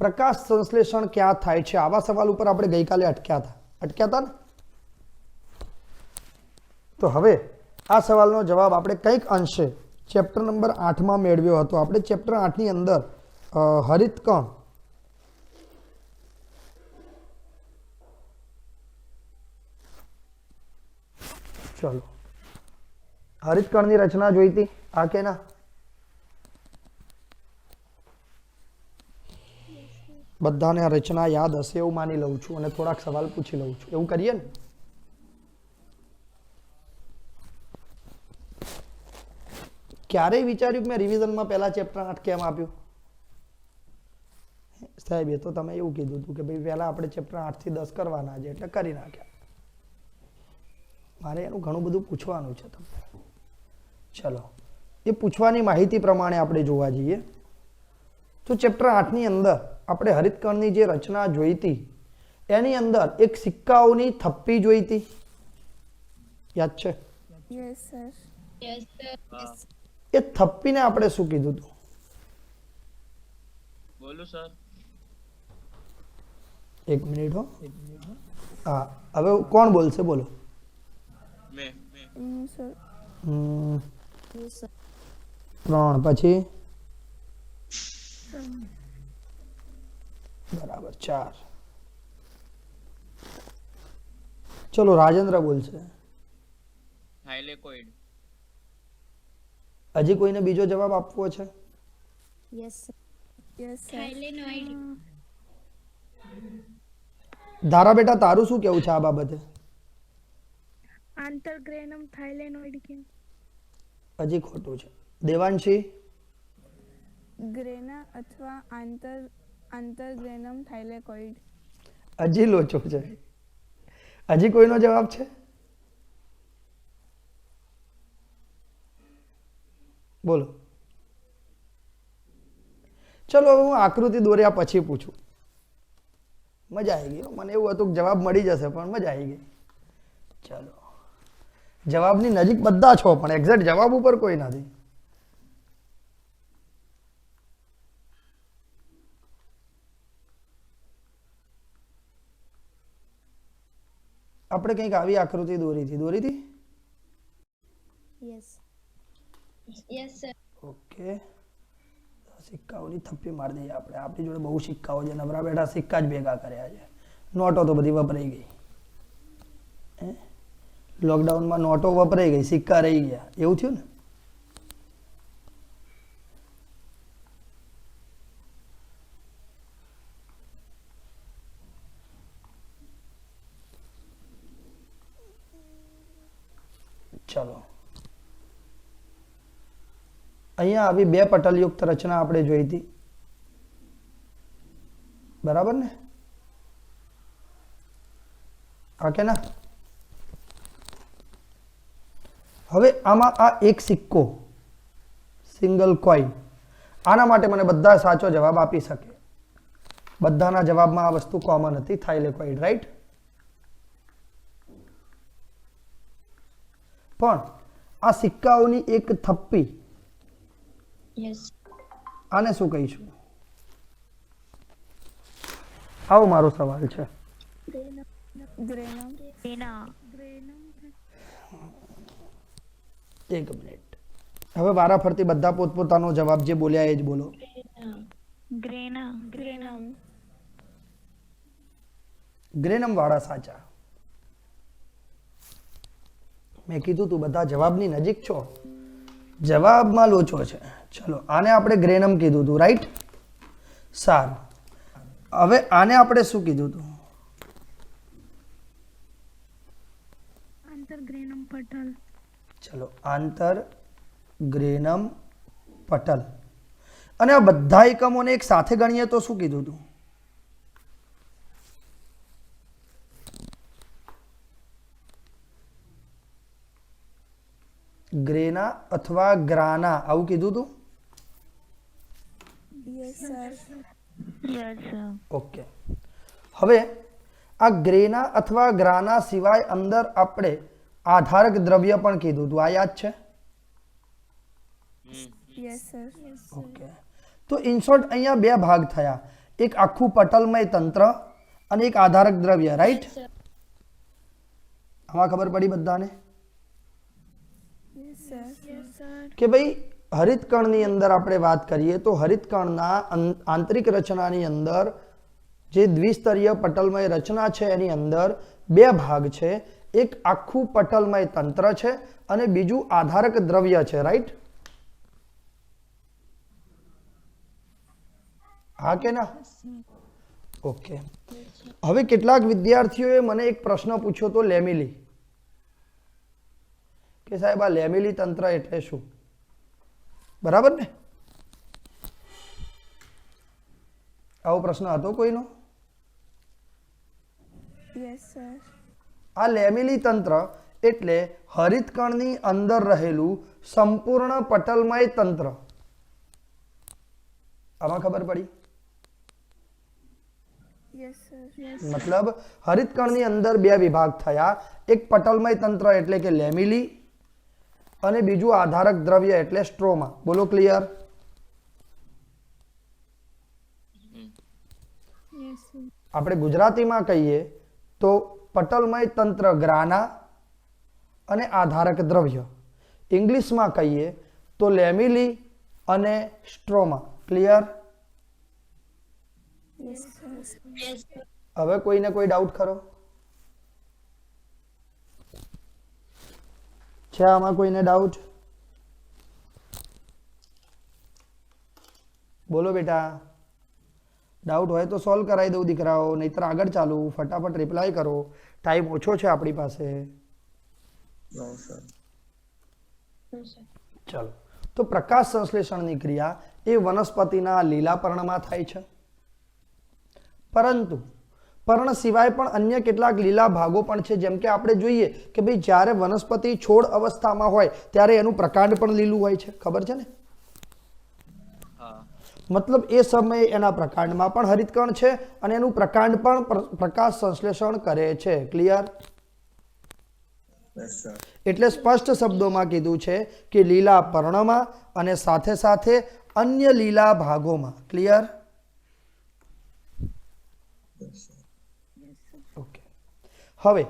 પ્રકાશ સંશ્લેષણ ક્યાં થાય છે? આવા સવાલ ઉપર આપણે ગઈકાલે અટક્યા હતા ને? તો હવે આ સવાલનો જવાબ આપણે કંઈક અંશે ચેપ્ટર નંબર 8 માં મેળવ્યો હતો. આપણે ચેપ્ટર 8 ની અંદર હરિતકણ ચલો હરિતકણની રચના જોઈ હતી આ કે ના? બધાને આ રચના યાદ હશે એવું માની લઉં છું અને થોડાક સવાલ પૂછી લઉં છું. એવું કરીએ ને? ક્યારેય વિચાર્યું કે મેં રિવિઝનમાં પહેલા ચેપ્ટર 8 કેમ આપ્યું? સાહેબ એ તો તમે એવું કીધું હતું કે ભાઈ પહેલા આપણે ચેપ્ટર 8 થી 10 કરવાના છે એટલે કરી નાખ્યા. મારે એનું ઘણું બધું પૂછવાનું છે તમને. ચલો એ પૂછવાની માહિતી પ્રમાણે આપણે જોવા જઈએ તો ચેપ્ટર 8 ની અંદર આપણે હરિતકણની જે રચના જોઈ હતી એની અંદર એક સિક્કાઓની થપ્પી જોઈ હતી. યાદ છે? Yes sir. Yes sir. એ થપ્પીને આપણે શું કીધું હતું? બોલો સર. એક મિનિટ હો. હા હવે કોણ બોલશે? બોલો. મેં સર. 3 પછી બરાબર 4. ચલો રાજેન્દ્ર બોલશે. થાઇલેકોઇડ. હજી કોઈને બીજો જવાબ આપવો છે? Yes sir. Yes sir. Thylakoid. Dhara બેટા તારું શું કેવું છે આ બાબતે? આંતરગ્રેનમ થાઇલેનોઇડ કેમ? હજી ખોટું છે. દેવાંશી? ગ્રેના અથવા આંતરગ્રેનમ થાઇલેકોઇડ. હજી લોચો છે. હજી કોઈનો જવાબ છે? બોલો. ચલો હું આકૃતિ દોર્યા પછી પૂછું. મજા આવી ગઈ. મને એવું હતું કે જવાબ મળી જશે પણ મજા આવી ગઈ. ચલો જવાબની નજીક બધા છો પણ એક્ઝેક્ટ જવાબ ઉપર કોઈ નથી. આપણે કંઈક આવી આકૃતિ દોરી હતી. યસ. Yes sir. ઓકે સિક્કાઓની થપ્પી મારી દઈએ આપણે. આપણી જોડે બહુ સિક્કાઓ છે. નવરા બેઠા સિક્કા જ ભેગા કર્યા છે. નોટો તો બધી વપરાઈ ગઈ. લોકડાઉનમાં નોટો વપરાઈ ગઈ, સિક્કા રહી ગયા. એવું થયું ને? ચલો અહીંયા આવી 2 પટલયુક્ત રચના આપણે જોઈ હતી. બરાબર ને? હા કે ના? હવે આમાં આ એક સિક્કો સિંગલ કોઈન, આના માટે મને બધા સાચો જવાબ આપી શકે. બધાના જવાબમાં આ વસ્તુ કોમન હતી, થાઇલેકોઇડ. રાઈટ? પણ આ સિક્કાઓની એક થપ્પી, યસ. આને શું કહીશું? આવો મારો સવાલ છે. એક મિનિટ. હવે વારા ફરતી બધા પોતપોતાનો જવાબ જે બોલ્યા એ જ બોલો. ગ્રેનમ વાળા સાચા. મેં કીધું તું બધા જવાબની નજીક છો, જવાબમાં લોચો છે. ચલો આને આપણે ગ્રેનમ કીધું હતું. રાઈટ? સારું. હવે આને આપણે શું કીધું હતું? આંતરગ્રેનમ પટલ. ચલો આંતરગ્રેનમ પટલ. અને આ બધા એકમોને એક સાથે ગણીએ તો શું કીધું હતું? ગ્રેના અથવા ગ્રાના, આવું કીધું હતું? Yes sir. ઓકે. હવે આ ગ્રેના અથવા ગ્રાના સિવાય અંદર આપણે આધારક દ્રવ્ય પણ કીધું હતું. આ યાદ છે? Yes sir. ઓકે. તો ઇન શોર્ટ અહીંયા 2 ભાગ થયા. એક આખું પટલમય તંત્ર અને એક આધારક દ્રવ્ય, રાઈટ? Yes, sir. આમાં ખબર પડી બધાને યસ સર યસ સર કે ભાઈ હરિતકણની અંદર આપણે વાત કરીએ તો હરિતકણના આંતરિક રચનાની અંદર જે દ્વિસ્તરીય પટલમય રચના છે એની અંદર બે ભાગ છે. એક આખું પટલમય તંત્ર છે અને બીજું આધારક દ્રવ્ય છે, રાઈટ? હા કે ના? ઓકે. હવે કેટલાક વિદ્યાર્થીઓએ મને એક પ્રશ્ન પૂછ્યો તો લેમિલી, કે સાહેબ આ લેમિલી તંત્ર એટલે શું? બરાબર ને? આવો પ્રશ્ન હતો કોઈનો? યસ સર આ લેમિલી તંત્ર એટલે હરિતકણની અંદર રહેલું સંપૂર્ણ પટલમય તંત્ર. આમાં ખબર પડી? યસ સર યસ મતલબ હરિતકણની અંદર બે વિભાગ થયા. એક પટલમય તંત્ર એટલે કે લેમિલી અને બીજું આધારક દ્રવ્ય એટલે સ્ટ્રોમા. બોલો ક્લિયર? યસ સર આપણે ગુજરાતીમાં કહીએ તો પટલમય તંત્ર ગ્રાના અને આધારક દ્રવ્ય. ઇંગ્લિશમાં કહીએ તો લેમિલી અને stroma. Clear? Yes sir Yes, sir. હવે કોઈને કોઈ ડાઉટ ખરો? છે આમાં કોઈને ડાઉટ? બોલો બેટા. ડાઉટ હોય તો સોલ્વ કરાવી દઉં દીકરાઓ, નહીતર આગળ ચાલુ. ફટાફટ રિપ્લાય કરો, ટાઈમ ઓછો છે આપણી પાસે. No, sir. ચાલો, તો પ્રકાશ સંશ્લેષણની ક્રિયા એ વનસ્પતિના લીલા પર્ણમાં થાય છે, પરંતુ પર્ણ સિવાય પણ અન્ય કેટલાક લીલા ભાગો પણ છે. જેમ કે આપણે જોઈએ કે ભાઈ જ્યારે વનસ્પતિ છોડ અવસ્થામાં હોય ત્યારે એનું પ્રકાંડ પણ લીલું હોય છે, ખબર છે ને? હા. મતલબ એ સમયે એના પ્રકાંડમાં પણ હરિતકણ છે અને એનું પ્રકાંડ પણ પ્રકાશ સંશ્લેષણ કરે છે. ક્લિયર? Yes, sir. એટલે સ્પષ્ટ શબ્દોમાં કીધું છે કે લીલા પર્ણમાં અને સાથે સાથે અન્ય લીલા ભાગોમાં. ક્લિયર? Yes, sir. ઓકે. હવે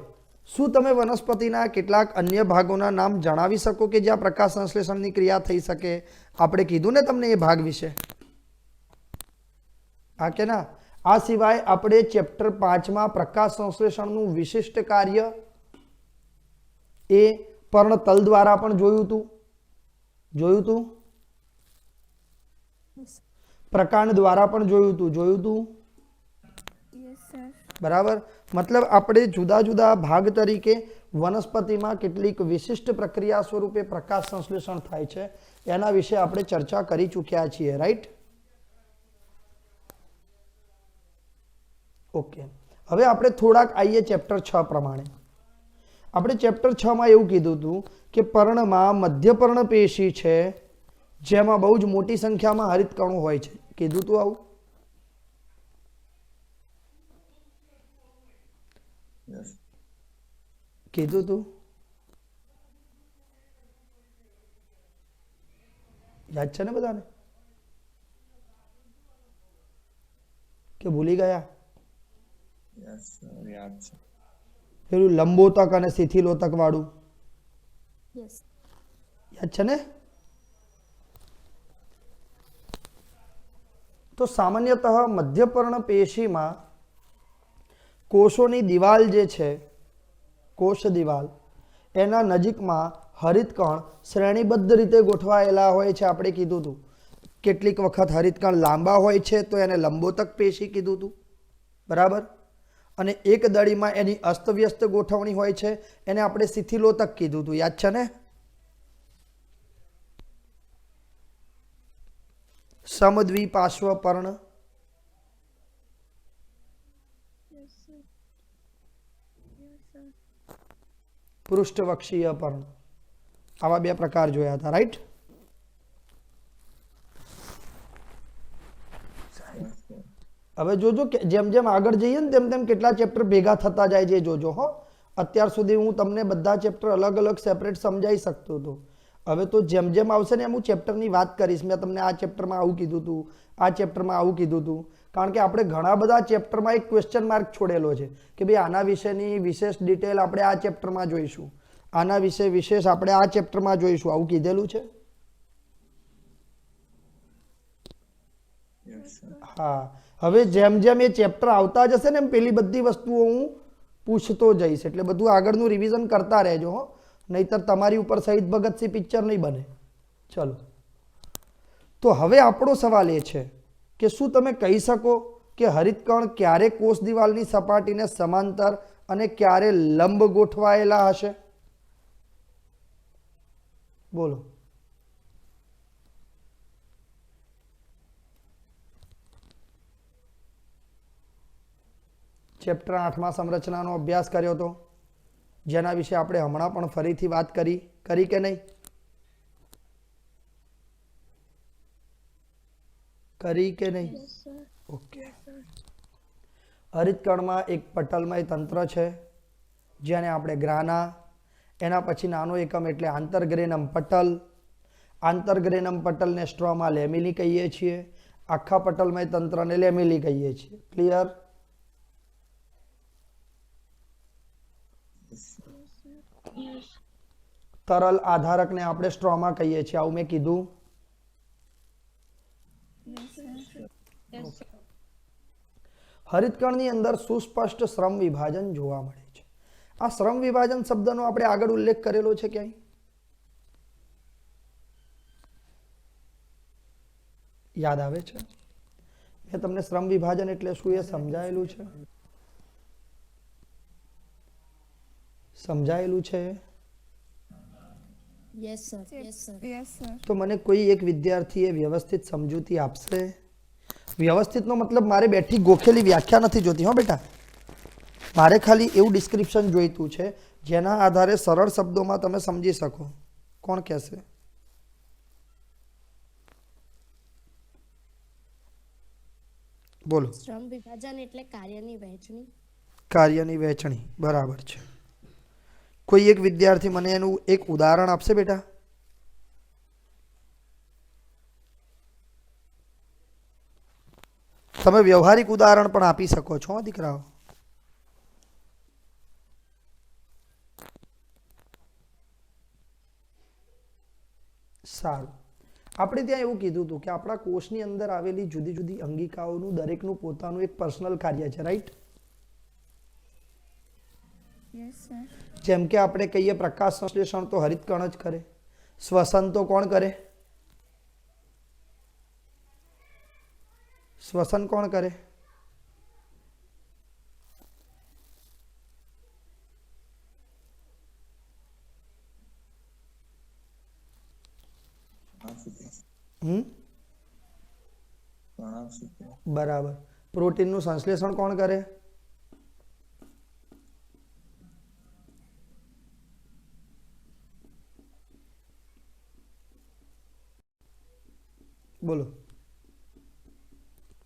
શું તમે વનસ્પતિના કેટલાક અન્ય ભાગોના નામ જણાવી શકો કે જ્યાં પ્રકાશ સંશ્લેષણની ક્રિયા થઈ શકે? આપણે કીધું ને તમને એ ભાગ વિશે, હા કે ના? આ સિવાય આપણે ચેપ્ટર 5માં પ્રકાશ સંશ્લેષણનું વિશિષ્ટ કાર્ય એ પર્ણતલ દ્વારા પણ જોયું હતું. પ્રકાંડ દ્વારા પણ જોયું હતું. યસ સર બરાબર? મતલબ આપણે જુદા જુદા ભાગ તરીકે વનસ્પતિમાં કેટલીક વિશિષ્ટ પ્રક્રિયા સ્વરૂપે પ્રકાશ સંશ્લેષણ થાય છે એના વિશે આપણે ચર્ચા કરી ચૂક્યા છીએ, રાઈટ? ઓકે. હવે આપણે થોડાક આવીએ ચેપ્ટર 6 પ્રમાણે. આપણે ચેપ્ટર 6માં એવું કીધું હતું કે પર્ણમાં મધ્યપર્ણ પેશી છે જેમાં બહુ જ મોટી સંખ્યામાં હરિતકણો હોય છે. કીધું હતું આવું? Yes. કીધું તું? યાદ છે ને બધાને કે ભૂલી ગયા? Yes, sir. યાદ છે. પેલું લંબોતક અને શિથિલોતક વાળું યસ યાદ છે ને? તો સામાન્યતઃ મધ્યપર્ણ પેશીમાં કોષોની દિવાલ જે છે, કોષ દિવાલ, એના નજીકમાં હરિતકણ શ્રેણીબદ્ધ રીતે ગોઠવાયેલા હોય છે. આપણે કીધું હતું કેટલીક વખત હરિતકણ લાંબા હોય છે તો એને લંબોતક પેશી કીધું હતું, બરાબર? અને એક દળીમાં એની અસ્તવ્યસ્ત ગોઠવણી હોય છે એને આપણે શિથિલોતક કીધું હતું. યાદ છે ને? સમદ્વિપાર્શ્વ પર્ણ, યસ સર યસ સર પૃષ્ઠવક્ષીય પર્ણ. આવા બે પ્રકાર જોયા હતા, રાઈટ? હવે જોજો કે જેમ જેમ આગળ જઈએ ને તેમ તેમ કેટલા ચેપ્ટર ભેગા થતા જાય છે, જોજો હો. અત્યાર સુધી હું તમને બધા ચેપ્ટર અલગ અલગ સેપરેટ સમજાવી શકતો હતો. હવે તો જેમ જેમ આવશે ને એમ હું ચેપ્ટરની વાત કરીશ. મેં તમને આ ચેપ્ટરમાં આવું કીધું હતું, આ ચેપ્ટરમાં આવું કીધું હતું. કારણ કે આપણે ઘણા બધા ચેપ્ટરમાં એક ક્વેશ્ચન માર્ક છોડેલો છે કે ભાઈ આના વિશેની વિશેષ ડિટેલ આપણે આ ચેપ્ટરમાં જોઈશું, આના વિશે વિશેષ આપણે આ ચેપ્ટરમાં જોઈશું, આવું કીધેલું છે. Yes, sir. હા, હવે જેમ જેમ એ ચેપ્ટર આવતા જશે ને એમ પેલી બધી વસ્તુઓ હું પૂછતો જઈશ, એટલે બધું આગળનું રિવિઝન કરતા રહેજો હો, નહીતર તમારી ઉપર શહીદ ભગતસિંહ પિક્ચર નહીં બને. ચલો, તો હવે આપણો સવાલ એ છે કે શું તમે કહી શકો કે હરિતકણ ક્યારે કોષ દિવાલની સપાટીને સમાંતર અને ક્યારે લંબ ગોઠવાયેલા હશે? બોલો. ચેપ્ટર 8માં સંરચનાનો અભ્યાસ કર્યો હતો, જેના વિશે આપણે હમણાં પણ ફરીથી વાત કરી કે નહીં? કરી કે નહીં? Yes, sir. ઓકે. હરિતકણમાં એક પટલમય તંત્ર છે જેને આપણે ગ્રાના, એના પછી નાનો એકમ એટલે આંતરગ્રેનમ પટલ, આંતરગ્રેનમ પટલને સ્ટ્રોમાં લેમિલી કહીએ છીએ, આખા પટલમય તંત્રને લેમિલી કહીએ છીએ. ક્લિયર? Yes. તરલ આધારકને આપણે સ્ટ્રોમાં કહીએ છીએ, આવું મેં કીધું. Yes, sir. Yes, sir. હરિતકણની અંદર સુસ્પષ્ટ શ્રમ વિભાજન જોવા મળે છે. આ શ્રમ વિભાજન શબ્દનો આપણે આગળ ઉલ્લેખ કરેલો છે ક્યાંય? યાદ આવે છે? મેં તમને શ્રમ વિભાજન એટલે શું એ સમજાયેલું છે? સમજાયેલું છે? Yes, sir. Yes, sir. Yes, sir. તો મને કોઈ એક વિદ્યાર્થીએ વ્યવસ્થિત સમજૂતી આપશે? વ્યવસ્થિતનો મતલબ મારે બેઠી ગોખેલી વ્યાખ્યા નથી જોતી હો બેટા, મારે ખાલી એવું ડિસ્ક્રિપ્શન જોઈતું છે જેના આધારે સરળ શબ્દોમાં તમે સમજી શકો. કોણ કહેશે? બોલો. શ્રમ વિભાજન એટલે કાર્યની વહેંચણી. કાર્યની વહેંચણી, બરાબર છે. કોઈ એક વિદ્યાર્થી મને એનું એક ઉદાહરણ આપશે બેટા? તમે વ્યવહારિક ઉદાહરણ પણ આપી શકો છો દીકરાઓ. સારું, આપણે ત્યાં એવું કીધું હતું કે આપણા કોષની અંદર આવેલી જુદી જુદી અંગિકાઓનું દરેકનું પોતાનું એક પર્સનલ કાર્ય છે, રાઈટ? Yes, sir. જેમ કે આપણે કહીએ પ્રકાશ સંશ્લેષણ તો હરિતકણ જ કરે, શ્વસન તો કોણ કરે? શ્વસન કોણ કરે? પ્રણાસૂત્ર. બરાબર. પ્રોટીનનું સંશ્લેષણ કોણ કરે? બોલો.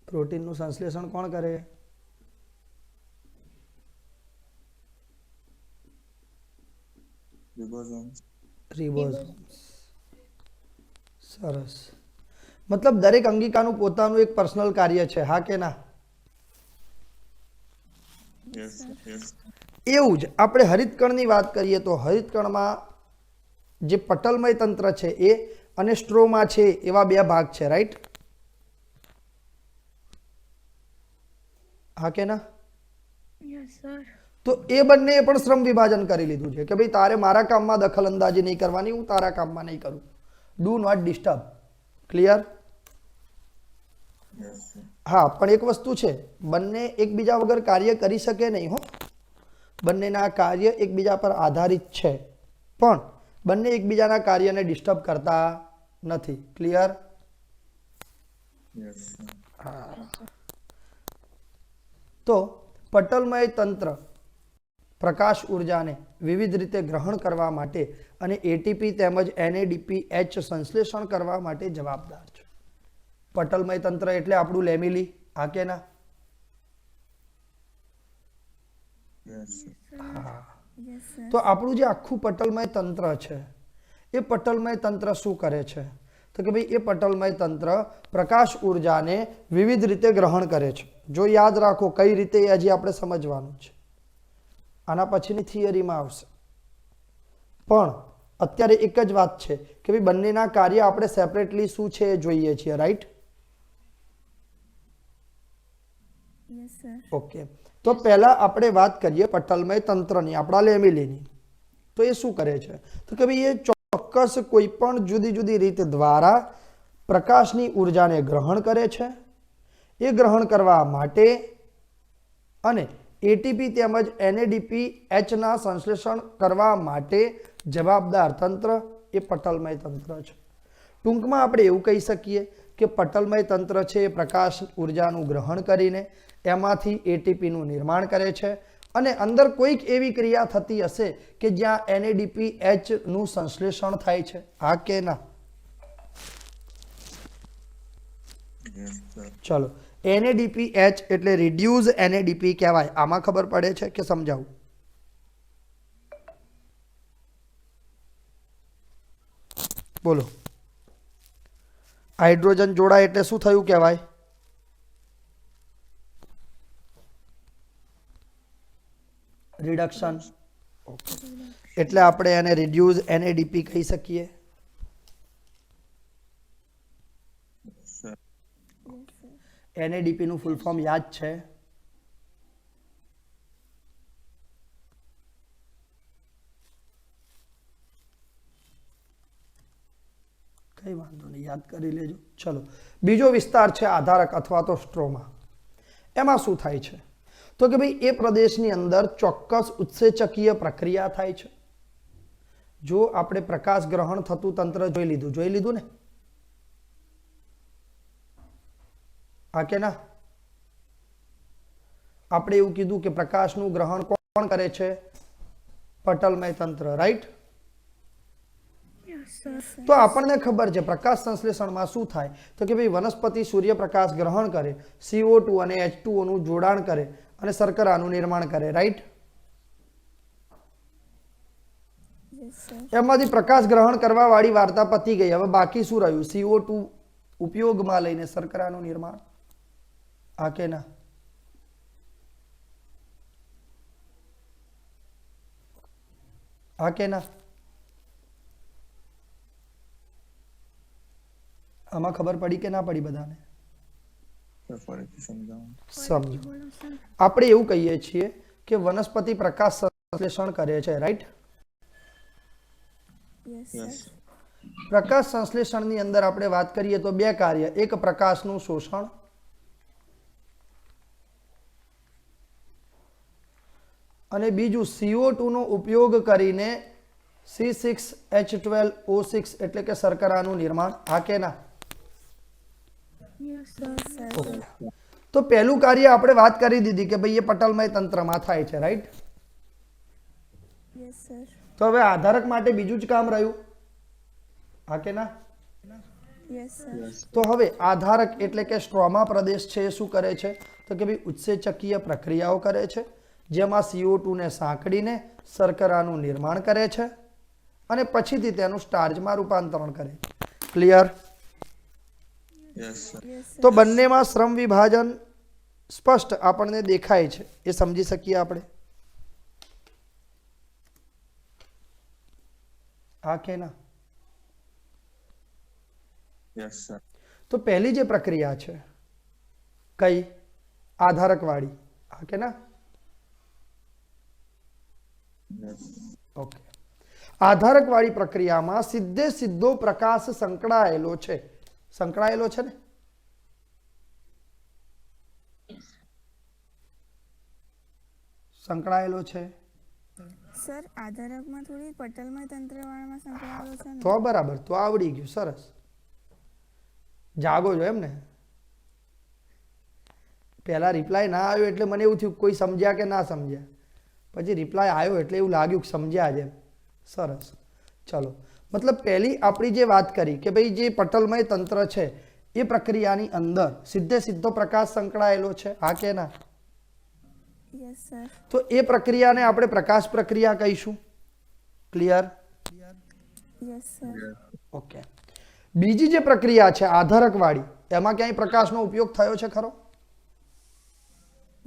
પ્રોટીનનું સંશ્લેષણ કોણ કરે? રિબોસોમ્સ. રિબોસોમ્સ. સરસ. મતલબ દરેક અંગિકાનું પોતાનું એક પર્સનલ કાર્ય છે, હા કે ના? Yes, yes. એવું જ આપણે હરિતકણની વાત કરીએ તો હરિતકણમાં જે પટલમય તંત્ર છે એ અને સ્ટ્રોમાં છે એવા બે ભાગ છે, રાઈટ? હા કે ના? Yes, sir. તો એ બંને પણ શ્રમ વિભાજન કરી લીધું છે કે ભાઈ તારે મારા કામમાં દખલ અંદાજી નહીં કરવાની, હું તારા કામમાં નહીં કરું. Do not disturb. Clear? Yes, sir. હા, પણ એક વસ્તુ છે, બંને એકબીજા વગર કાર્ય કરી શકે નહીં હો. બંનેના કાર્ય એકબીજા પર આધારિત છે, પણ બંને એકબીજાના કાર્યને ડિસ્ટર્બ કરતા નથી. ક્લિયર? Yes, sir. તો પટલમય તંત્ર પ્રકાશ ઉર્જાને વિવિધ રીતે ગ્રહણ કરવા માટે અને એટીપી તેમજ NADPH સંશ્લેષણ કરવા માટે જવાબદાર છે. પટલમય તંત્ર એટલે આપણું લેમિલી, હા કે ના? Yes, sir. Yes, sir. તો આપણું જે આખું પટલમય તંત્ર છે એ પટલમય તંત્ર શું કરે છે? તો કે ભાઈ એ પટલમય તંત્ર પ્રકાશ ઉર્જાને વિવિધ રીતે ગ્રહણ કરે છે. જો યાદ રાખો કઈ રીતે એ હજી આપણે સમજવાનું છે, આના પછીની થિયરીમાં આવશે. પણ અત્યારે એક જ વાત છે કે ભાઈ બંનેના કાર્ય આપણે સેપરેટલી શું છે એ જોઈએ છીએ, રાઈટ? Yes, sir. ઓકે, તો પહેલા આપણે વાત કરીએ પટલમય તંત્રની, આપણા લેમિલીની. તો એ શું કરે છે? તો કે ભાઈ એ ચોક્કસ કોઈ પણ જુદી જુદી રીત દ્વારા પ્રકાશની ઉર્જાને ગ્રહણ કરે છે. એ ગ્રહણ કરવા માટે અને એટીપી તેમજ એનએડીપી એચના સંશ્લેષણ કરવા માટે જવાબદાર તંત્ર એ પટલમય તંત્ર છે. ટૂંકમાં આપણે એવું કહી શકીએ કે પટલમય તંત્ર છે એ પ્રકાશ ઉર્જાનું ગ્રહણ કરીને એમાંથી એટીપીનું નિર્માણ કરે છે અને અંદર કોઈક એવી ક્રિયા થતી હશે કે જ્યાં એનએડીપી એચનું સંશ્લેષણ થાય છે. હા કે ના? Yes, sir. ચલો, એનએડીપી એચ એટલે રિડ્યુઝ એનએડીપી કહેવાય. આમાં ખબર પડે છે કે સમજાવું? બોલો. હાઇડ્રોજન જોડાય એટલે શું થયું કહેવાય? રિડક્શન. એટલે આપણે એને રિડ્યુઝ એનએડીપી કહી શકીએ. Sir. એનએડીપી નું ફૂલ ફોર્મ યાદ છે? કઈ વાંધો નહીં, યાદ કરી લેજો. ચલો, બીજો વિસ્તાર છે આધારક અથવા તો સ્ટ્રોમા. એમાં શું થાય છે? તો કે ભાઈ એ પ્રદેશની અંદર ચોક્કસ ઉત્સેચકીય પ્રક્રિયા થાય છે. જો આપણે પ્રકાશ ગ્રહણ થતું તંત્ર જોઈ લીધું ને? હા કે ના? આપણે એવું કીધું કે પ્રકાશનું ગ્રહણ કોણ કરે છે? પટલમય તંત્ર, રાઈટ? Yes, sir. તો આપણને ખબર છે પ્રકાશ સંશ્લેષણમાં શું થાય તો કે ભાઈ વનસ્પતિ સૂર્યપ્રકાશ ગ્રહણ કરે, CO2 અને H2O નું જોડાણ કરે અને શર્કરાનું નિર્માણ કરે, રાઈટ? Yes, sir. એમાંથી પ્રકાશ ગ્રહણ કરવા વાળી વાર્તા પતી ગઈ. હવે બાકી શું રહ્યું? CO2 ઉપયોગમાં લઈને શર્કરાનું નિર્માણ. હા કે ના? હા કે ના? આમાં ખબર પડી કે ના પડી બધાને? Sir, ફરીથી સમજાવો. સમજો. બોલો sir. આપણે એવું કહીએ છીએ કે વનસ્પતિ પ્રકાશ સંશ્લેષણ કરે છે, રાઈટ? Yes, Yes. sir. પ્રકાશ સંશ્લેષણની અંદર આપણે વાત કરીએ તો બે કાર્ય, એક પ્રકાશનું શોષણ અને બીજું CO2 નો ઉપયોગ કરીને C6H12O6 એટલે કે શર્કરાનું નિર્માણ. હા કે ના? Yes, sir. ઓકે. તો પહેલું કાર્ય આપણે વાત કરી દીધી કે ભાઈ એ પટલમય તંત્રમાં થાય છે, રાઈટ? Yes, sir. તો હવે આધારક માટે બીજું જ કામ રહ્યું. હા કે ના? Yes, sir. Yes. તો હવે આધારક એટલે કે સ્ટ્રોમા પ્રદેશ છે એ શું કરે છે તો કે ભાઈ ઉત્સેચકીય પ્રક્રિયાઓ કરે છે જેમાં CO2 ને સાંકળીને શર્કરાનું નિર્માણ કરે છે અને પછીથી તેનું સ્ટાર્ચમાં રૂપાંતરણ કરે. Clear? Yes, sir. Yes, sir. તો બંનેમાં શ્રમ વિભાજન સ્પષ્ટ આપણને દેખાય છે, એ સમજી શકીએ આપણે. હા કે ના? Yes, sir. તો પહેલી જે પ્રક્રિયા છે કઈ? આધારક વાળી. હા કે ના? Yes. ઓકે. આધારક વાળી પ્રક્રિયામાં સીધે સીધો પ્રકાશ સંકળાયેલો છે. સંકળાયેલો છે ને? સંકળાયેલો છે. સર આધારકમાં થોડી પટલમય તંત્રવાળામાં સંકળાયેલો છે ને? તો બરાબર, તો આવડી ગયું. સરસ. જાગો છો એમ ને? પહેલા રિપ્લાય ના આવ્યો એટલે મને એવું થયું કોઈ સમજ્યા કે ના સમજ્યા. પછી રિપ્લાય આવ્યો એટલે એવું લાગ્યું કે સમજ્યા જ એમ. સરસ. ચલો, મતલબ પહેલી આપણી જે વાત કરી કે ભાઈ જે પટલમય તંત્ર છે એ પ્રક્રિયાની અંદર સીધે સીધો પ્રકાશ સંકળાયેલો છે. હા કે ના? Yes, sir. તો એ પ્રક્રિયાને આપણે પ્રકાશ પ્રક્રિયા કહીશું. ક્લિયર? Yes, sir. ઓકે. બીજી જે પ્રક્રિયા છે આધારક વાળી, એમાં ક્યાંય પ્રકાશનો ઉપયોગ થયો છે ખરો?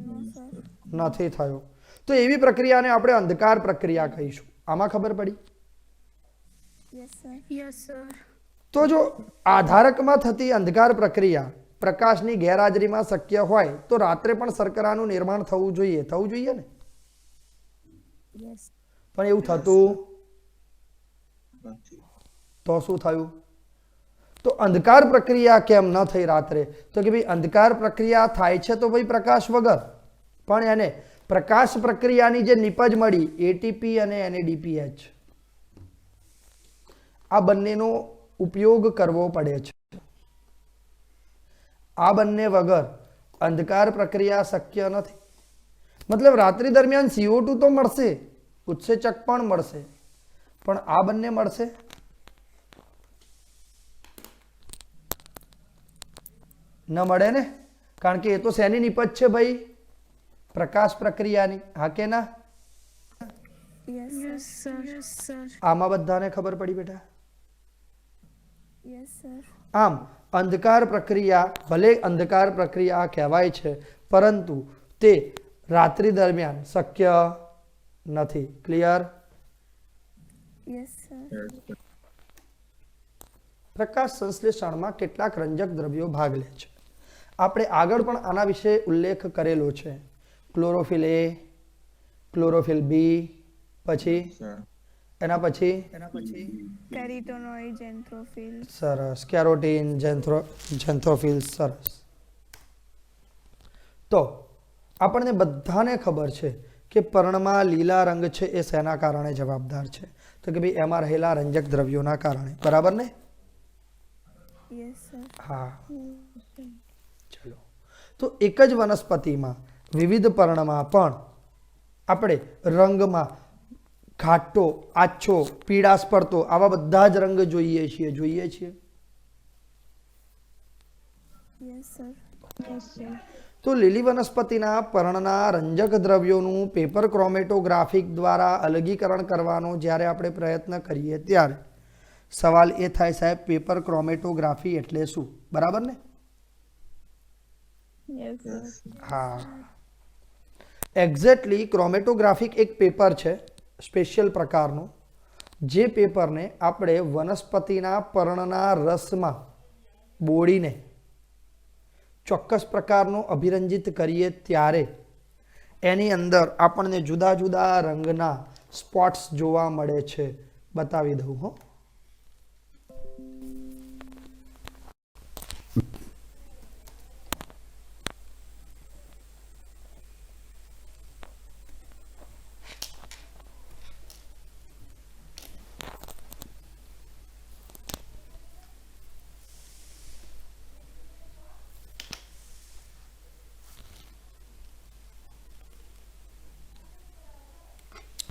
નો સર. નથી થયો. તો એવી પ્રક્રિયાને આપણે અંધકાર પ્રક્રિયા કહીશું. આમાં ખબર પડી? Yes sir. Yes sir. તો જો આધારકમાં થતી અંધકાર પ્રક્રિયા પ્રકાશની ગેરહાજરીમાં શક્ય હોય તો રાત્રે પણ શર્કરાનું નિર્માણ થવું જોઈએ. થવું જોઈએ ને? યસ. પણ એવું થતું નથી. તો શું થયું? તો અંધકાર પ્રક્રિયા કેમ ન થઈ રાત્રે? તો કે ભાઈ અંધકાર પ્રક્રિયા થાય છે તો ભાઈ પ્રકાશ વગર, પણ એને પ્રકાશ પ્રક્રિયાની જે નિપજ મળી એટીપી અને NADPH, આ બંનેનો ઉપયોગ કરવો પડે છે. આ બંને વગર અંધકાર પ્રક્રિયા શક્ય નથી. મતલબ રાત્રિ દરમિયાન CO2 તો મળશે, ઉત્સેચક પણ મળશે, પણ આ બંને મળશે? ન મળે ને, કારણ કે એ તો શેની નિપજ છે ભાઈ? પ્રકાશ પ્રક્રિયાની. હા કે ના? Yes yes sir. Yes sir. આમાં બધાને ખબર પડી બેટા? Yes sir. આમ અંધકાર પ્રક્રિયા ભલે અંધકાર પ્રક્રિયા કહેવાય છે, પરંતુ તે રાત્રિ દરમિયાન શક્ય નથી. Clear? Yes sir. Yes, sir. પ્રકાશ સંશ્લેષણમાં કેટલાક રંજક દ્રવ્યો ભાગ લે છે. આપણે આગળ પણ આના વિશે ઉલ્લેખ કરેલો છે. ક્લોરોફિલ A, ક્લોરોફિલ B, પછી Sir. એના પછી કેરીટોનોઇડ, ઝેન્થ્રોફિલ. સરસ, કેરોટીન, ઝેન્થ્રોફિલ. સરસ. તો આપણને બધાને ખબર છે કે પર્ણમાં લીલા રંગ છે એ શેના કારણે જવાબદાર છે? તો કે ભાઈ એમાં રહેલા રંજક દ્રવ્યોના કારણે. બરાબર ને? Yes sir. હા. ચલો, તો એક જ વનસ્પતિમાં વિવિધ પર્ણમાં પણ આપણે રંગમાં ઘાટો, આછો, પીળાશ પડતો આવા બધા જ રંગ જોઈએ છીએ. Yes sir. Yes sir. તો લીલી વનસ્પતિના પર્ણના રંજક દ્રવ્યોનું પેપર ક્રોમેટોગ્રાફિક દ્વારા અલગીકરણ કરવાનો જ્યારે આપણે પ્રયત્ન કરીએ ત્યારે સવાલ એ થાય, સાહેબ પેપર ક્રોમેટોગ્રાફી એટલે શું? બરાબર ને? Yes sir. Yes. હા, એક્ઝેક્ટલી ક્રોમેટોગ્રાફિક એક પેપર છે સ્પેશિયલ પ્રકારનું, જે પેપરને આપણે વનસ્પતિના પર્ણના રસમાં બોળીને ચોક્કસ પ્રકારનો અભિરંજિત કરીએ ત્યારે એની અંદર આપણને જુદા જુદા રંગના સ્પોટ્સ જોવા મળે છે. બતાવી દઉં હો.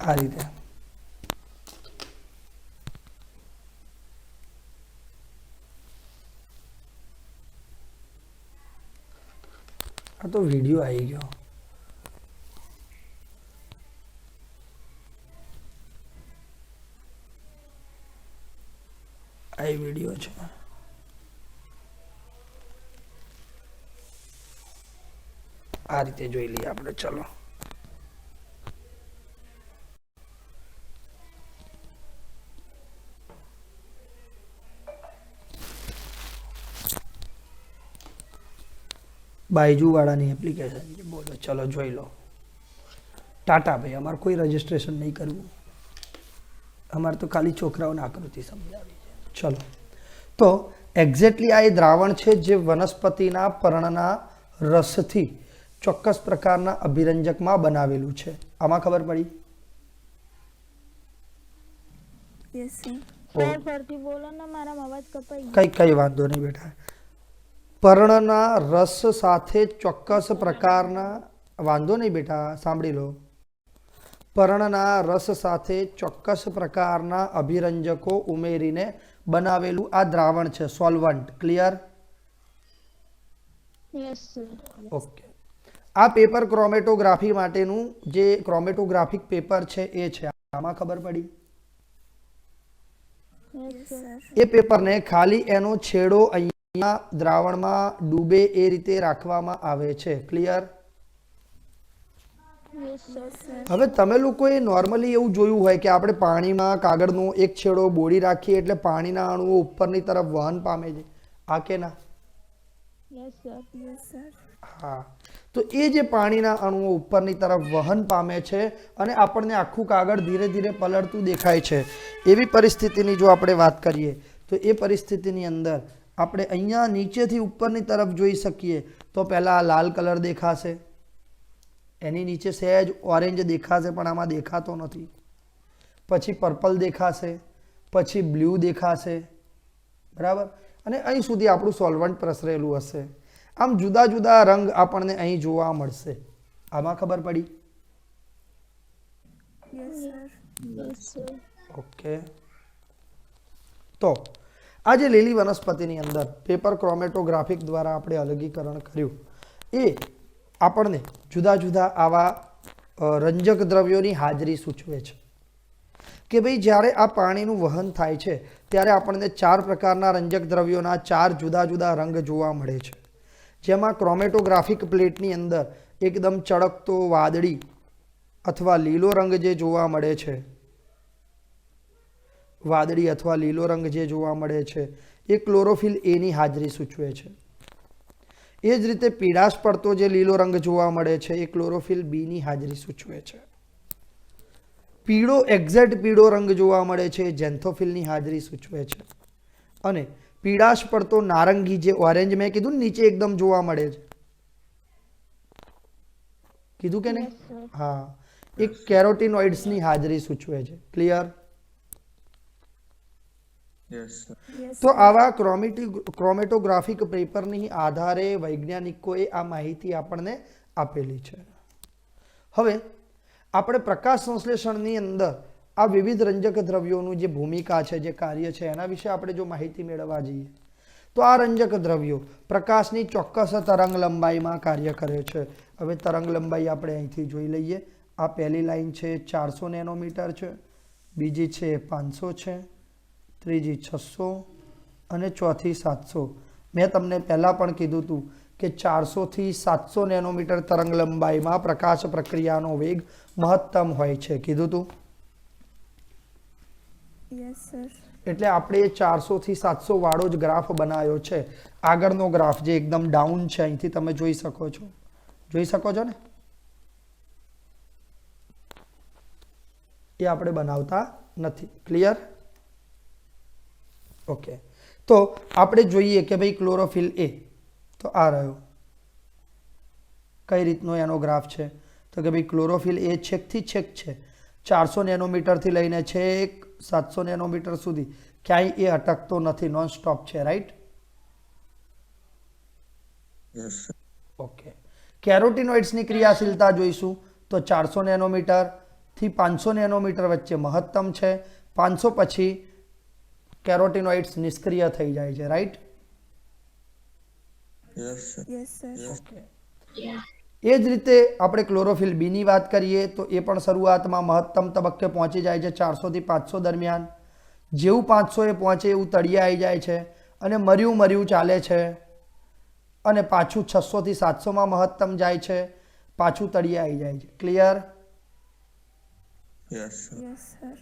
આ રીતે આ તો વિડીયો આવી ગયો. આ વિડીયો છે. આ રીતે જોઈ લઈએ આપણે. ચલો, બાયજુ વાળાની એપ્લિકેશન છે. બોલો, ચલો જોઈ લો. ટાટા ભાઈ, અમારે કોઈ રજીસ્ટ્રેશન નહીં કરવું, અમારે તો ખાલી છોકરાઓને આકૃતિ સમજાવી છે. ચલો, તો એક્ઝેક્ટલી આ એ દ્રાવણ છે જે વનસ્પતિના પર્ણના રસથી ચોક્કસ પ્રકારના અભિરંજકમાં બનાવેલું છે. આમાં ખબર પડી? Yes sir. સર ફરીથી બોલો ને, મારા અવાજ કપાઈ ગયો. કઈ વાંધો નહીં બેટા. પર્ણના રસ સાથે ચોક્કસ પ્રકારના, વાંધો નહીં બેટા, સાંભળી લો. પર્ણના રસ સાથે ચોક્કસ પ્રકારના અભિરંજકો ઉમેરીને બનાવેલું આ દ્રાવણ છે, solvent. Clear? Yes sir. Okay. આ પેપર ક્રોમેટોગ્રાફી માટેનું જે ક્રોમેટોગ્રાફિક પેપર છે એ છે. આમાં ખબર પડી? Yes sir. એ પેપરને ખાલી એનો છેડો અહીંયા દ્રાવણમાં ડૂબે એ રીતે રાખવામાં આવે છે. ક્લિયર? Yes sir. હવે તમે લોકોએ નોર્મલી એવું જોયું હોય કે આપણે પાણીમાં કાગળનો એક છેડો બોળી રાખીએ એટલે પાણીના અણુઓ ઉપરની તરફ વહન પામે છે. આ કે ના? Yes sir. Yes sir. હા. તો એ જે પાણીના અણુઓ ઉપરની તરફ વહન પામે છે અને આપણને આખું કાગળ ધીરે ધીરે પલળતું દેખાય છે, એવી પરિસ્થિતિની જો આપણે વાત કરીએ તો એ પરિસ્થિતિની અંદર આપણે અહીંયા નીચેથી ઉપરની તરફ જોઈ શકીએ તો પહેલાં લાલ કલર દેખાશે, એની નીચે સહેજ ઓરેન્જ દેખાશે પણ આમાં દેખાતો નથી, પછી પર્પલ દેખાશે, પછી બ્લુ દેખાશે, બરાબર, અને અહીં સુધી આપણું સોલ્વન્ટ પ્રસરેલું હશે. આમ જુદા જુદા રંગ આપણને અહીં જોવા મળશે. આમાં ખબર પડી? Yes sir. Yes sir. Okay. તો આ જે લીલી વનસ્પતિની અંદર પેપર ક્રોમેટોગ્રાફિક દ્વારા આપણે અલગીકરણ કર્યું એ આપણને જુદા જુદા આવા રંજક દ્રવ્યોની હાજરી સૂચવે છે કે ભાઈ જ્યારે આ પાણીનું વહન થાય છે ત્યારે આપણને 4 પ્રકારના રંજક દ્રવ્યોના 4 જુદા જુદા રંગ જોવા મળે છે. જેમાં ક્રોમેટોગ્રાફિક પ્લેટની અંદર એકદમ ચળકતો વાદળી અથવા લીલો રંગ જે જોવા મળે છે, વાદળી અથવા લીલો રંગ જે જોવા મળે છે એ ક્લોરોફિલ એની હાજરી સૂચવે છે. એ જ રીતે પીળાશ પડતો જે લીલો રંગ જોવા મળે છે એ ક્લોરોફિલ બીની હાજરી સૂચવે છે. પીળો એક્ઝેક્ટ પીળો રંગ જોવા મળે છે એ ઝેન્થોફિલની હાજરી સૂચવે છે. અને પીળાશ પડતો નારંગી જે ઓરેન્જ મેં કીધું ને નીચે એકદમ જોવા મળે છે, કીધું કે નહીં? હા, એક કેરોટીનોઇડ્સની હાજરી સૂચવે છે. ક્લિયર? Yes sir. તો આવા ક્રોમેટોગ્રાફિક પેપરની આધારે વૈજ્ઞાનિકોએ આ માહિતી આપણને આપેલી છે. હવે આપણે પ્રકાશ સંશ્લેષણની અંદર આ વિવિધ રંજક દ્રવ્યોનું જે ભૂમિકા છે, જે કાર્ય છે, એના વિશે આપણે જો માહિતી મેળવવા જઈએ તો આ રંજક દ્રવ્યો પ્રકાશની ચોક્કસ તરંગ લંબાઈમાં કાર્ય કરે છે. હવે તરંગ લંબાઈ આપણે અહીંથી જોઈ લઈએ. આ પહેલી લાઈન છે 400 નેનોમીટર છે, બીજી છે 500 છે, ત્રીજી 600 અને ચોથી 700. મેં તમને પહેલાં પણ કીધું હતું કે 400 થી 700 નેનોમીટર તરંગ લંબાઈમાં પ્રકાશ પ્રક્રિયાનો વેગ મહત્તમ હોય છે. કીધું હતું? Yes sir. એટલે આપણે 400 થી 700 વાળો જ ગ્રાફ બનાવ્યો છે. આગળનો ગ્રાફ જે એકદમ ડાઉન છે અહીંથી તમે જોઈ શકો છો, જોઈ શકો છો ને? એ આપણે બનાવતા નથી. ક્લિયર? ઓકે. તો આપણે જોઈએ કે ભાઈ ક્લોરોફિલ એ તો આ રહ્યો. કઈ રીતનો એનો ગ્રાફ છે તો કે ભાઈ ક્લોરોફિલ એ છેકથી છેક છે, 400 નેનોમીટરથી લઈને છેક 700 નેનોમીટર સુધી ક્યાંય એ અટકતો નથી, નોન સ્ટોપ છે. રાઈટ? Yes sir. ઓકે. કેરોટીનોઇડ્સની ક્રિયાશીલતા જોઈશું તો 400 નેનોમીટર થી 500 નેનોમીટર વચ્ચે મહત્તમ છે. 500 પછી કેરોટીનોઇડ્સ નિષ્ક્રિય થઈ જાય છે. Right? Yes sir. Yes sir. Okay. એ જ રીતે આપણે ક્લોરોફિલ બીની વાત કરીએ તો એ પણ શરૂઆતમાં મહત્તમ તબક્કે પહોંચી જાય છે 400 થી 500 દરમિયાન. જેવું 500 એ પહોંચે એવું તળિયે આવી જાય છે અને મર્યું ચાલે છે અને પાછું 600 થી 700માં મહત્તમ જાય છે, પાછું તળિયે આવી જાય છે. Clear? Yes sir. Yes sir.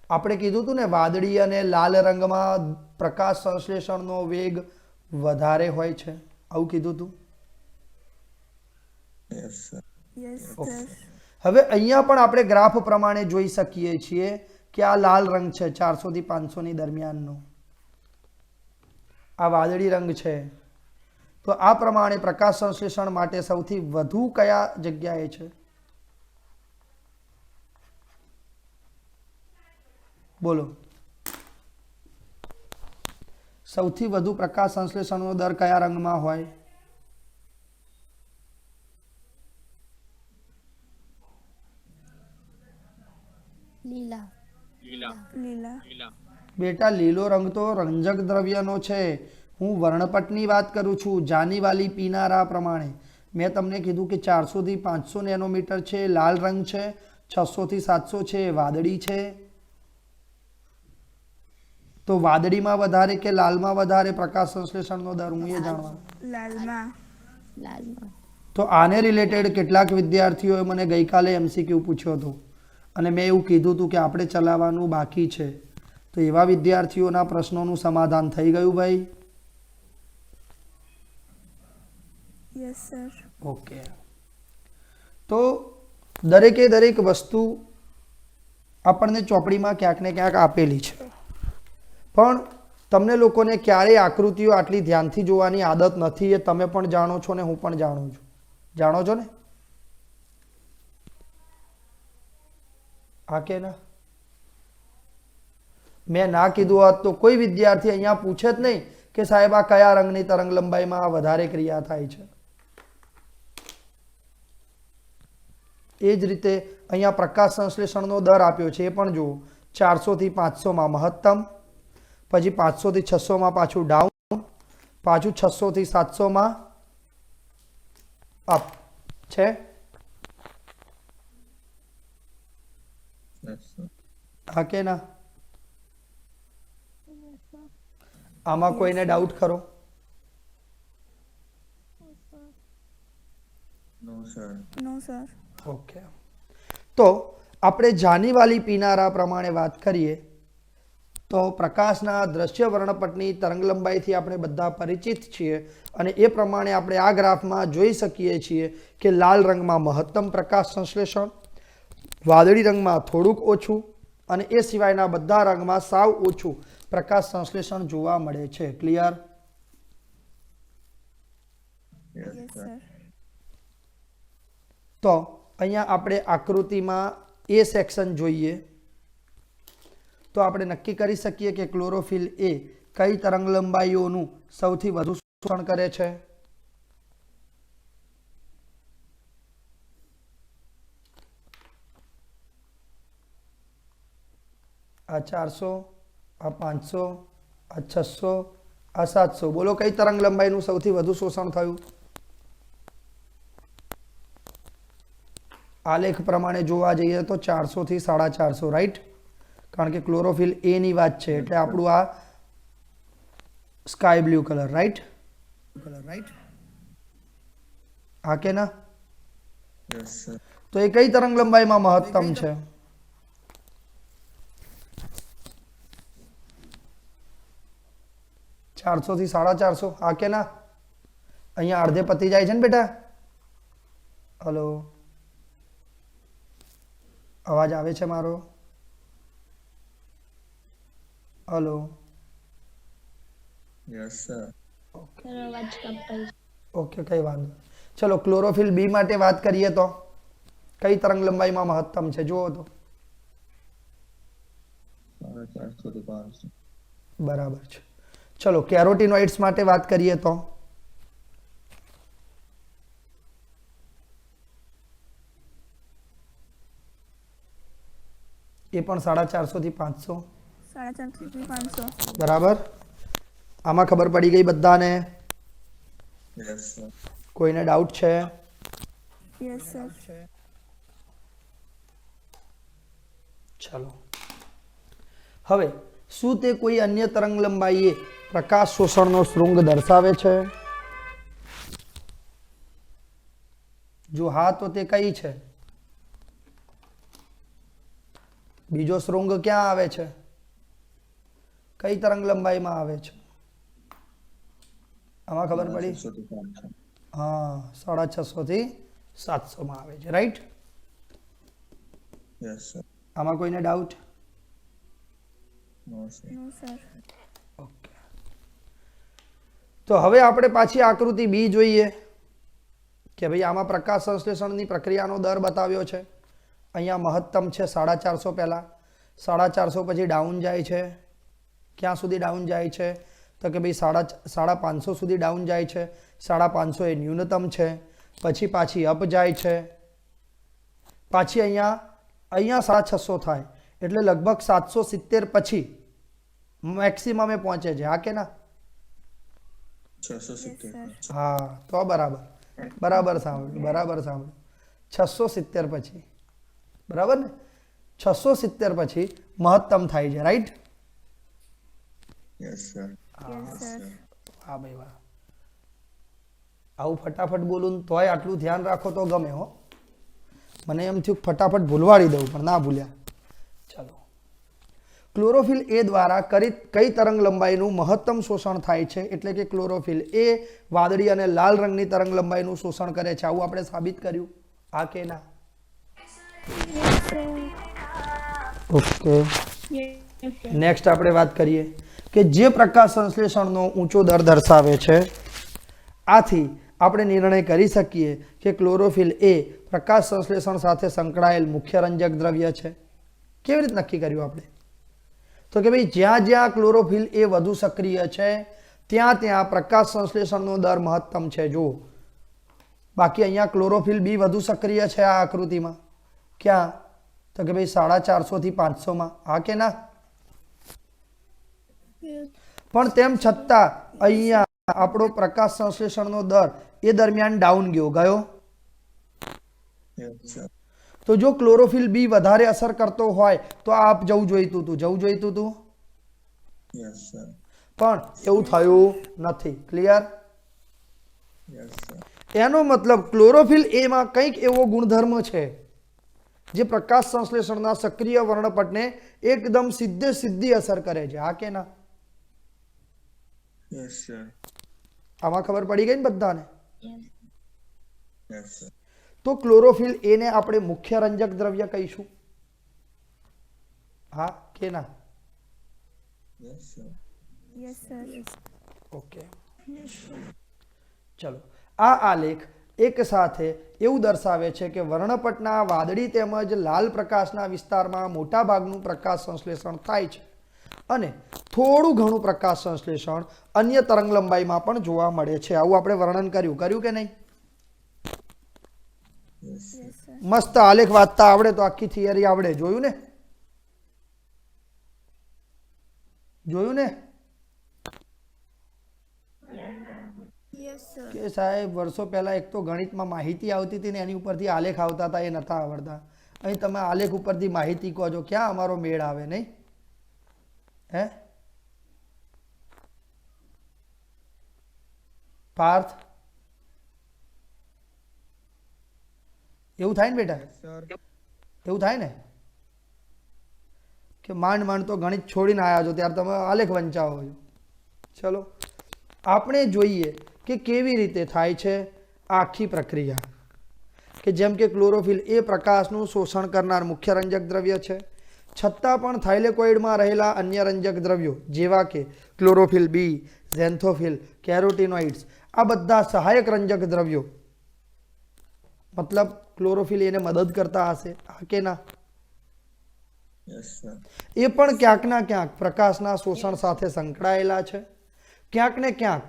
આપણે કીધું હતું ને વાદળી અને લાલ રંગમાં પ્રકાશ સંશ્લેષણનો વેગ વધારે હોય છે, આવું કીધું હતું? Yes sir. Yes okay. Sir. હવે અહીંયા પણ આપણે ગ્રાફ પ્રમાણે જોઈ શકીએ છીએ કે આ લાલ રંગ છે 400 થી 500 ની દરમિયાનનો, આ વાદળી રંગ છે. તો આ પ્રમાણે પ્રકાશ સંશ્લેષણ માટે સૌથી વધુ કયા જગ્યાએ છે? બોલો. સૌથી વધુ પ્રકાશ સંશ્લેષણનો દર કયા રંગમાં હોય? લીલા. લીલા. બેટા લીલો રંગ તો રંજક દ્રવ્યનો છે. હું વર્ણપટની વાત કરું છું, જાનીવાલી પીનારા પ્રમાણે. મેં તમને કીધું કે 400 થી 500 નેનોમીટર છે લાલ રંગ છે, 600 થી 700 છે વાદળી છે. તો વાદળીમાં વધારે કે લાલમાં વધારે પ્રકાશ સંશ્લેષણનો દર હું એ જાણવાનું. લાલમાં. લાલમાં. તો આને રિલેટેડ કેટલાક વિદ્યાર્થીઓએ મને ગઈકાલે MCQ પૂછ્યો હતો અને મેં એવું કીધું હતું કે આપણે ચલાવવાનું બાકી છે. તો એવા વિદ્યાર્થીઓના પ્રશ્નોનું સમાધાન થઈ ગયું ભાઈ? Yes sir. ઓકે. તો દરેકે દરેક વસ્તુ આપણને ચોપડીમાં ક્યાંક ને ક્યાંક આપેલી છે, પણ તમને લોકોને ક્યારેય આકૃતિઓ આટલી ધ્યાનથી જોવાની આદત નથી. એ તમે પણ જાણો છો ને હું પણ જાણું છું. જાણો છો ને? હા કે ના? મેં ના કીધું હોત તો કોઈ વિદ્યાર્થી અહીંયા પૂછે જ નહીં કે સાહેબ આ કયા રંગની તરંગ લંબાઈમાં વધારે ક્રિયા થાય છે. એ જ રીતે અહીંયા પ્રકાશ સંશ્લેષણનો દર આપ્યો છે, એ પણ જુઓ. 400 થી 500 માં મહત્તમ, પછી 500 થી 600 માં પાછું ડાઉન, પાછું 600 થી 700 માં અપ છે. Yes, sir. હા કે ના? આમાં કોઈને ડાઉટ ખરો? No, sir. નો સર. ઓકે. તો આપણે જાનીવાલી પીનારા પ્રમાણે વાત કરીએ તો પ્રકાશના દ્રશ્ય વર્ણપટની તરંગ લંબાઈથી આપણે બધા પરિચિત છીએ અને એ પ્રમાણે આપણે આ ગ્રાફમાં જોઈ શકીએ છીએ કે લાલ રંગમાં મહત્તમ પ્રકાશ સંશ્લેષણ, વાદળી રંગમાં થોડુંક ઓછું અને એ સિવાયના બધા રંગમાં સાવ ઓછું પ્રકાશ સંશ્લેષણ જોવા મળે છે. Clear? Yes, yes sir. Sir. તો અહીંયા આપણે આકૃતિમાં એ સેક્શન જોઈએ તો આપણે નક્કી કરી શકીએ કે ક્લોરોફિલ એ કઈ તરંગ લંબાઈઓનું સૌથી વધુ શોષણ કરે છે? આ 400, આ 500, આ 600, આ 700. બોલો કઈ તરંગ લંબાઈનું સૌથી વધુ શોષણ થયું? આલેખ પ્રમાણે જોવા જઈએ તો 400 થી 450, રાઈટ? કારણ કે ક્લોરોફિલ એ ની વાત છે એટલે આપણું આ સ્કાય બ્લુ કલર, રાઈટ? હા કે ના? Yes, sir. તો એ કઈ તરંગ લંબાઈમાં મહત્તમ છે? ચારસો થી 450. હા કે ના? અહીંયા અડધે પતી જાય છે ને બેટા? હલો, અવાજ આવે છે મારો? હલો. Yes, sir. સર અવાજ કપાય છે. ઓકે, કઈ વાંધો નહીં. ચલો ક્લોરોફિલ બી માટે વાત કરીએ તો કઈ તરંગ લંબાઈમાં મહત્તમ છે જુઓ તો. 450 થી 500. બરાબર છે. ચલો કેરોટીનોઇડ્સ માટે વાત કરીએ તો એ પણ 450 થી 500. 450 થી 500. બરાબર. આમાં ખબર પડી ગઈ બધાને? Yes, sir. કોઈને ડાઉટ છે? Yes sir. ચલો હવે શું તે કોઈ અન્ય તરંગ લંબાઈએ પ્રકાશ શોષણનો શૃંગ દર્શાવે છે? જો હા તો તે કઈ છે? બીજો શૃંગ ક્યાં આવે છે? કઈ તરંગ લંબાઈમાં આવે છે? આમાં ખબર પડી? 600 થી 500. હા, 650 થી 700 માં આવે છે, રાઈટ? Yes, sir. આમાં કોઈને ડાઉટ? No, sir. નો સર. ઓકે. તો હવે આપણે પાછી આકૃતિ બી જોઈએ કે ભાઈ આમાં પ્રકાશ સંશ્લેષણની પ્રક્રિયાનો દર બતાવ્યો છે. અહીંયા મહત્તમ છે 450 પહેલા, 450 પછી ડાઉન જાય છે. ક્યાં સુધી ડાઉન જાય છે? તો કે ભાઈ 550 સુધી ડાઉન જાય છે. 550 એ ન્યૂનતમ છે. પછી પાછી અપ જાય છે. પાછી અહીંયા 650 થાય એટલે લગભગ 770 પછી મેક્સિમમે પહોંચે છે. હા કે ના? 670. હા, તો બરાબર સાંભળ્યું. 670 પછી, બરાબર ને? 670 પછી મહત્તમ થાય છે, right? Yes, sir. Yes sir વાહ ભાઈ વાહ. આવું ફટાફટ બોલું ને તોય આટલું ધ્યાન રાખો તો ગમે હો. મને એમ થયું કે ફટાફટ ભૂલવાડી દઉં પણ ના ભૂલ્યા. ચાલો. ક્લોરોફિલ એ દ્વારા કઈ તરંગ લંબાઈનું મહત્તમ શોષણ થાય છે? એટલે કે ક્લોરોફિલ એ વાદળી અને લાલ રંગની તરંગ લંબાઈનું શોષણ કરે છે. આવું આપણે સાબિત કર્યું. આ કે ના? ઓકે. Yes, sir. નેક્સ્ટ આપણે વાત કરીએ કે જે પ્રકાશ સંશ્લેષણનો ઊંચો દર દર્શાવે છે, આથી આપણે નિર્ણય કરી શકીએ કે ક્લોરોફિલ એ પ્રકાશ સંશ્લેષણ સાથે સંકળાયેલ મુખ્ય રંજક દ્રવ્ય છે. કેવી રીતે નક્કી કર્યું આપણે? તો કે ભાઈ જ્યાં જ્યાં ક્લોરોફિલ એ વધુ સક્રિય છે ત્યાં ત્યાં પ્રકાશ સંશ્લેષણનો દર મહત્તમ છે. જુઓ, બાકી અહીંયા ક્લોરોફિલ બી વધુ સક્રિય છે આ આકૃતિમાં. ક્યાં? તો કે ભાઈ 450 થી 500માં. હા કે ના? પણ તેમ છતાં અહીંયા આપણો પ્રકાશ સંશ્લેષણનો દર એ દરમિયાન ડાઉન ગયો. Yes, sir. તો જો ક્લોરોફિલ બી વધારે અસર કરતો હોય તો આ અપ જવું જોઈતું હતું. Yes, sir. પણ એવું થયું નથી. ક્લિયર? Yes, sir. એનો મતલબ ક્લોરોફિલ એમાં કંઈક એવો ગુણધર્મ છે જે પ્રકાશ સંશ્લેષણના સક્રિય વર્ણપટને એકદમ સીધી અસર કરે છે. હા કે ના? Yes, sir. આમાં ખબર પડી ગઈ ને બધાને? Yes. Yes, sir. તો ક્લોરોફિલ એને આપણે મુખ્ય રંજક દ્રવ્ય કહીશું. હા કે ના? Yes, sir. Yes sir okay. ચલો, આ આલેખ એક સાથે એવું દર્શાવે છે કે વર્ણપટના વાદળી તેમજ લાલ પ્રકાશના વિસ્તારમાં મોટા ભાગનું પ્રકાશ સંશ્લેષણ થાય છે અને થોડું ઘણું પ્રકાશ સંશ્લેષણ અન્ય તરંગ લંબાઈમાં પણ જોવા મળે છે. આવું આપણે વર્ણન કર્યું કે નહીં? Yes, sir. યસ સર મસ્ત આલેખ વાંચતા આવડે તો આખી થિયરી આવડે. જોયું ને? યસ સર કે સાહેબ વર્ષો પહેલા એક તો ગણિતમાં માહિતી આવતી હતી ને એની ઉપરથી આલેખ આવતા હતા, એ નતા આવડતા. અહીં તમે આલેખ ઉપરથી માહિતી કહો છો, ક્યાં અમારો મેળ આવે? નહીં હે પાર્થ? એવું થાય ને બેટા? એવું થાય ને કે માંડ માંડ તો ગણિત છોડીને આવ્યા છો ત્યારે તમે આલેખ વંચાવો છો. ચલો, આપણે જોઈએ કે કેવી રીતે થાય છે આખી પ્રક્રિયા. કે જેમ કે ક્લોરોફિલ એ પ્રકાશનું શોષણ કરનાર મુખ્ય રંજક દ્રવ્ય છે, છતાં પણ થાઇલેકોઇડમાં રહેલા અન્ય રંજક દ્રવ્યો જેવા કે ક્લોરોફિલ બી, ઝેન્થોફિલ, કેરોટીનોઇડ્સ આ બધા સહાયક રંજક દ્રવ્યો, મતલબ ક્લોરોફિલ એને મદદ કરતા હશે. હા કે ના? Yes, sir. એ પણ ક્યાંક ના ક્યાંક પ્રકાશના શોષણ સાથે સંકળાયેલા છે. ક્યાંક ને ક્યાંક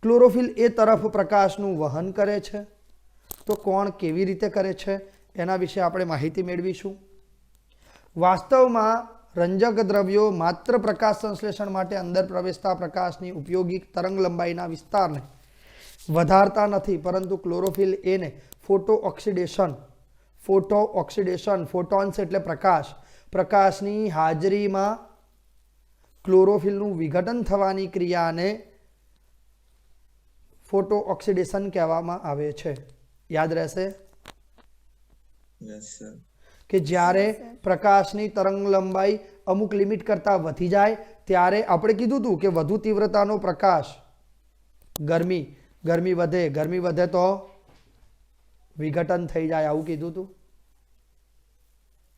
ક્લોરોફિલ એ તરફ પ્રકાશનું વહન કરે છે. તો કોણ કેવી રીતે કરે છે એના વિશે આપણે માહિતી મેળવીશું. વાસ્તવમાં રંજક દ્રવ્યો માત્ર પ્રકાશ સંશ્લેષણ માટે અંદર પ્રવેશતા પ્રકાશની ઉપયોગી તરંગ લંબાઈના વિસ્તારને વધારતા નથી, પરંતુ ક્લોરોફિલ એને ફોટો ઓક્સિડેશન, ફોટોન્સ એટલે પ્રકાશની હાજરીમાં ક્લોરોફિલનું વિઘટન થવાની ક્રિયાને ફોટો ઓક્સિડેશન કહેવામાં આવે છે. યાદ રહેશે Yes, sir. કે જ્યારે પ્રકાશની તરંગ લંબાઈ અમુક લિમિટ કરતાં વધી જાય ત્યારે આપણે કીધું હતું કે વધુ તીવ્રતાનો પ્રકાશ ગરમી વધે તો વિઘટન થઈ જાય. આવું કીધું હતું.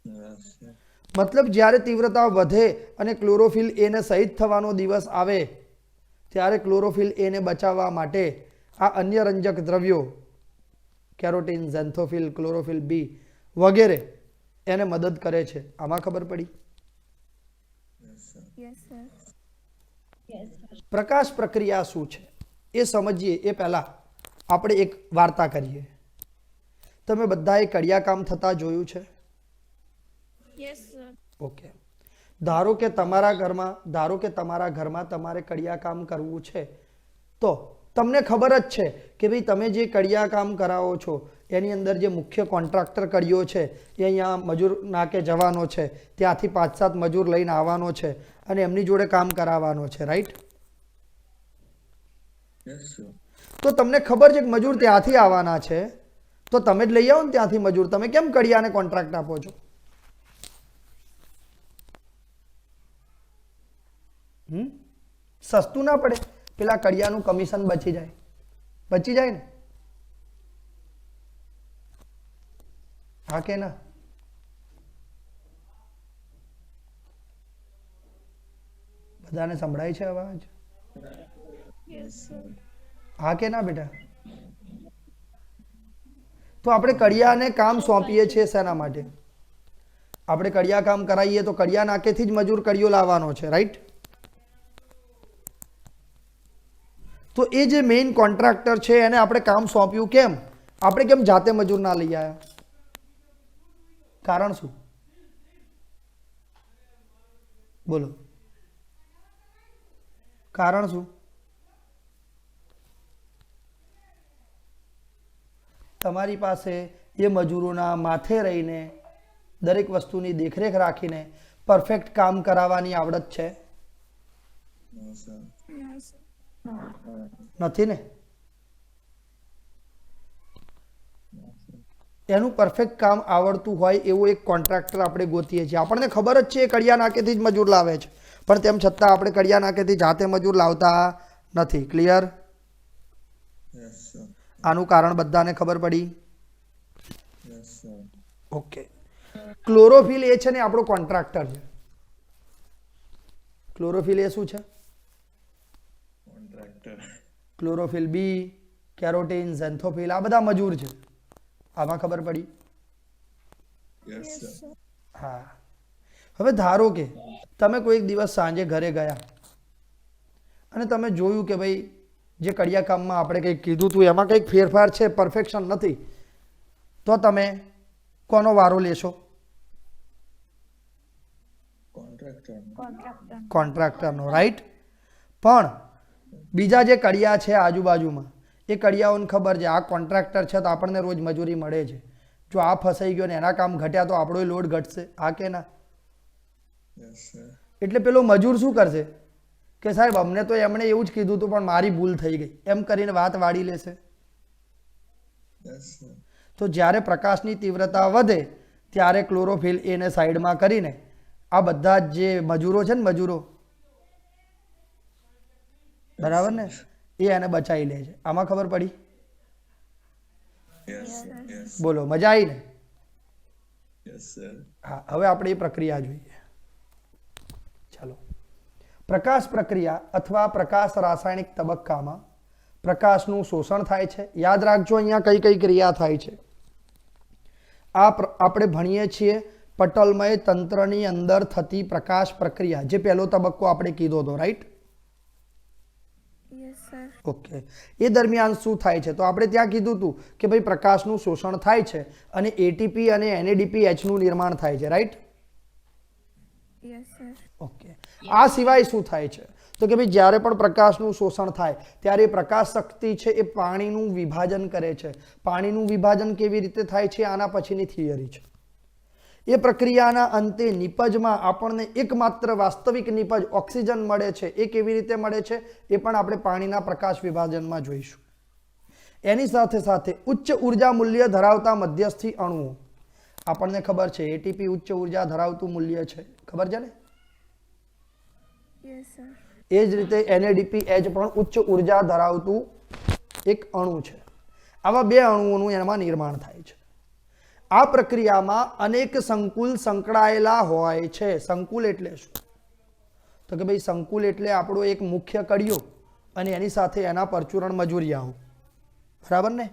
Yes, sir. મતલબ જ્યારે તીવ્રતા વધે અને ક્લોરોફિલ એને શહીદ થવાનો દિવસ આવે ત્યારે ક્લોરોફિલ એને બચાવવા માટે આ અન્ય રંજક દ્રવ્યો કેરોટીન, ઝેન્થોફિલ, ક્લોરોફિલ બી વગેરે એને મદદ કરે છે. આમાં ખબર પડી? Yes, sir. Yes sir Yes, sir. પ્રકાશ પ્રક્રિયા શું છે એ સમજીએ એ પહેલા આપણે એક વાર્તા કરીએ. તમે બધાએ કડિયા કામ થતા જોયું છે? Yes sir okay. ધારો કે તમારા ઘરમાં તમારે કડિયા કામ કરવું છે તો તમને ખબર જ છે કે ભાઈ તમે જે કડિયા કામ કરાવો છો એની અંદર જે મુખ્ય કોન્ટ્રાક્ટર કડિયો છે એ અહીંયા મજૂર નાકે જવાનો છે, ત્યાંથી 5-7 મજૂર લઈને આવવાનો છે અને એમની જોડે કામ કરાવવાનો છે, રાઈટ? Yes, sir. તો તમને ખબર છે કે મજૂર ત્યાંથી આવવાના છે, તો તમે જ લઈ આવો ને ત્યાંથી મજૂર. તમે કેમ કડિયાને કોન્ટ્રાક્ટ આપો છો? સસ્તું ના પડે? પેલા કડિયાનું કમિશન બચી જાય ને? હા કે ના? બધાને સંભળાય છે અવાજ? હા કે ના બેટા? તો આપણે કડિયાને કામ સોંપીએ છીએ શેના માટે? આપણે કડિયા કામ કરાવીએ તો કડિયા નાકેથી જ મજૂર કડિયો લાવવાનો છે, રાઈટ? તો એ જે મેઇન કોન્ટ્રાક્ટર છે એને આપણે કામ સોંપ્યું કેમ? આપણે કેમ જાતે મજૂર ના લઈ આવ્યા? કારણ શું? બોલો, કારણ શું? તમારી પાસે એ મજૂરોના માથે રહીને દરેક વસ્તુની દેખરેખ રાખીને પરફેક્ટ કામ કરાવવાની આવડત છે? No, sir. No, sir. નથી ને? એનું પરફેક્ટ કામ આવડતું હોય એવો એક કોન્ટ્રાક્ટર આપણે ગોતીએ છીએ. આપણને ખબર જ છે એ કડિયા નાકેથી જ મજૂર લાવે છે, પણ તેમ છતાં આપણે કડિયા નાકેથી જાતે મજૂર લાવતા નથી. ક્લિયર? Yes, sir. આનું કારણ બધાને ખબર પડી? Yes, sir. ઓકે. ક્લોરોફિલ એ છે ને આપણો કોન્ટ્રાક્ટર છે. ક્લોરોફિલ એ શું છે? Contractor. ક્લોરોફિલ બી, કેરોટીન, ઝેન્થોફિલ, આ બધા મજૂર છે. આમાં ખબર પડી? Yes, sir. હા. હવે ધારો કે તમે કોઈ એક દિવસ સાંજે ઘરે ગયા અને તમે જોયું કે ભાઈ જે કડિયા કામમાં આપણે કંઈક કીધું હતું એમાં કંઈક ફેરફાર છે, પરફેક્શન નથી, તો તમે કોનો વારો લેશો? Contractor. કોન્ટ્રાક્ટરનો, રાઈટ? પણ બીજા જે કડિયા છે આજુબાજુમાં એ કડિયાઓને ખબર છે આ કોન્ટ્રાક્ટર છે તો આપણને રોજ મજૂરી મળે છે, જો આ ફસાઈ ગયો ને એના કામ ઘટ્યા તો આપણો લોડ ઘટશે. હા કે ના? Yes, sir. એટલે પેલો મજૂર શું કરશે કે સાહેબ અમને તો એમણે એવું જ કીધું હતું પણ મારી ભૂલ થઈ ગઈ એમ કરીને વાત વાળી લેશે. Yes, sir. તો જ્યારે પ્રકાશની તીવ્રતા વધે ત્યારે ક્લોરોફિલ એને સાઈડમાં કરીને આ બધા જે મજૂરો છે ને મજૂરો, બરાબર ને, એ એને બચાવી લે છે. આમાં ખબર પડી? Yes, sir. Yes. બોલો, મજા આવી ને? Yes, sir. હા. હવે આપણે એ પ્રક્રિયા જોઈએ. ચાલો. પ્રકાશ પ્રક્રિયા અથવા પ્રકાશ રાસાયણિક તબક્કામાં પ્રકાશનું શોષણ થાય છે. યાદ રાખજો અહીંયા કઈ કઈ ક્રિયા થાય છે. આપણે ભણીએ છીએ પટલમય તંત્રની અંદર થતી પ્રકાશ પ્રક્રિયા, જે પહેલો તબક્કો આપણે કીધો હતો, રાઈટ? Yes, sir. ઓકે. એ દરમિયાન શું થાય છે? તો આપણે ત્યાં કીધું હતું કે ભાઈ પ્રકાશનું શોષણ થાય છે અને એટીપી અને NADPH નું નિર્માણ થાય છે, રાઈટ? Yes, sir. ઓકે. આ સિવાય શું થાય છે? તો કે ભાઈ જ્યારે પણ પ્રકાશનું શોષણ થાય ત્યારે પ્રકાશ શક્તિ છે એ પાણીનું વિભાજન કરે છે. પાણીનું વિભાજન કેવી રીતે થાય છે આના પછીની થિયરી છે. એ પ્રક્રિયાના અંતે નિપજમાં આપણને એકમાત્ર વાસ્તવિક નિપજ ઓક્સિજન મળે છે. એ કેવી રીતે મળે છે એ પણ આપણે પાણીના પ્રકાશ વિભાજનમાં જોઈશું. એની સાથે સાથે ઉચ્ચ ઉર્જા મૂલ્ય ધરાવતા મધ્યસ્થી અણુઓ, આપણને ખબર છે એટીપી ઉચ્ચ ઉર્જા ધરાવતું મૂલ્ય છે, ખબર છે ને? Yes, sir. એ જ રીતે NADPH પણ ઉચ્ચ ઉર્જા ધરાવતું એક અણુ છે. આવા બે અણુઓનું એમાં નિર્માણ થાય છે. આ પ્રક્રિયામાં અનેક સંકુલ સંકળાયેલા હોય છે. સંકુલ એટલે શું? તો કે ભાઈ સંકુલ એટલે આપણો એક મુખ્ય કડિયો અને એની સાથે એના પરચુરણ મજૂરિયાઓ, બરાબર ને?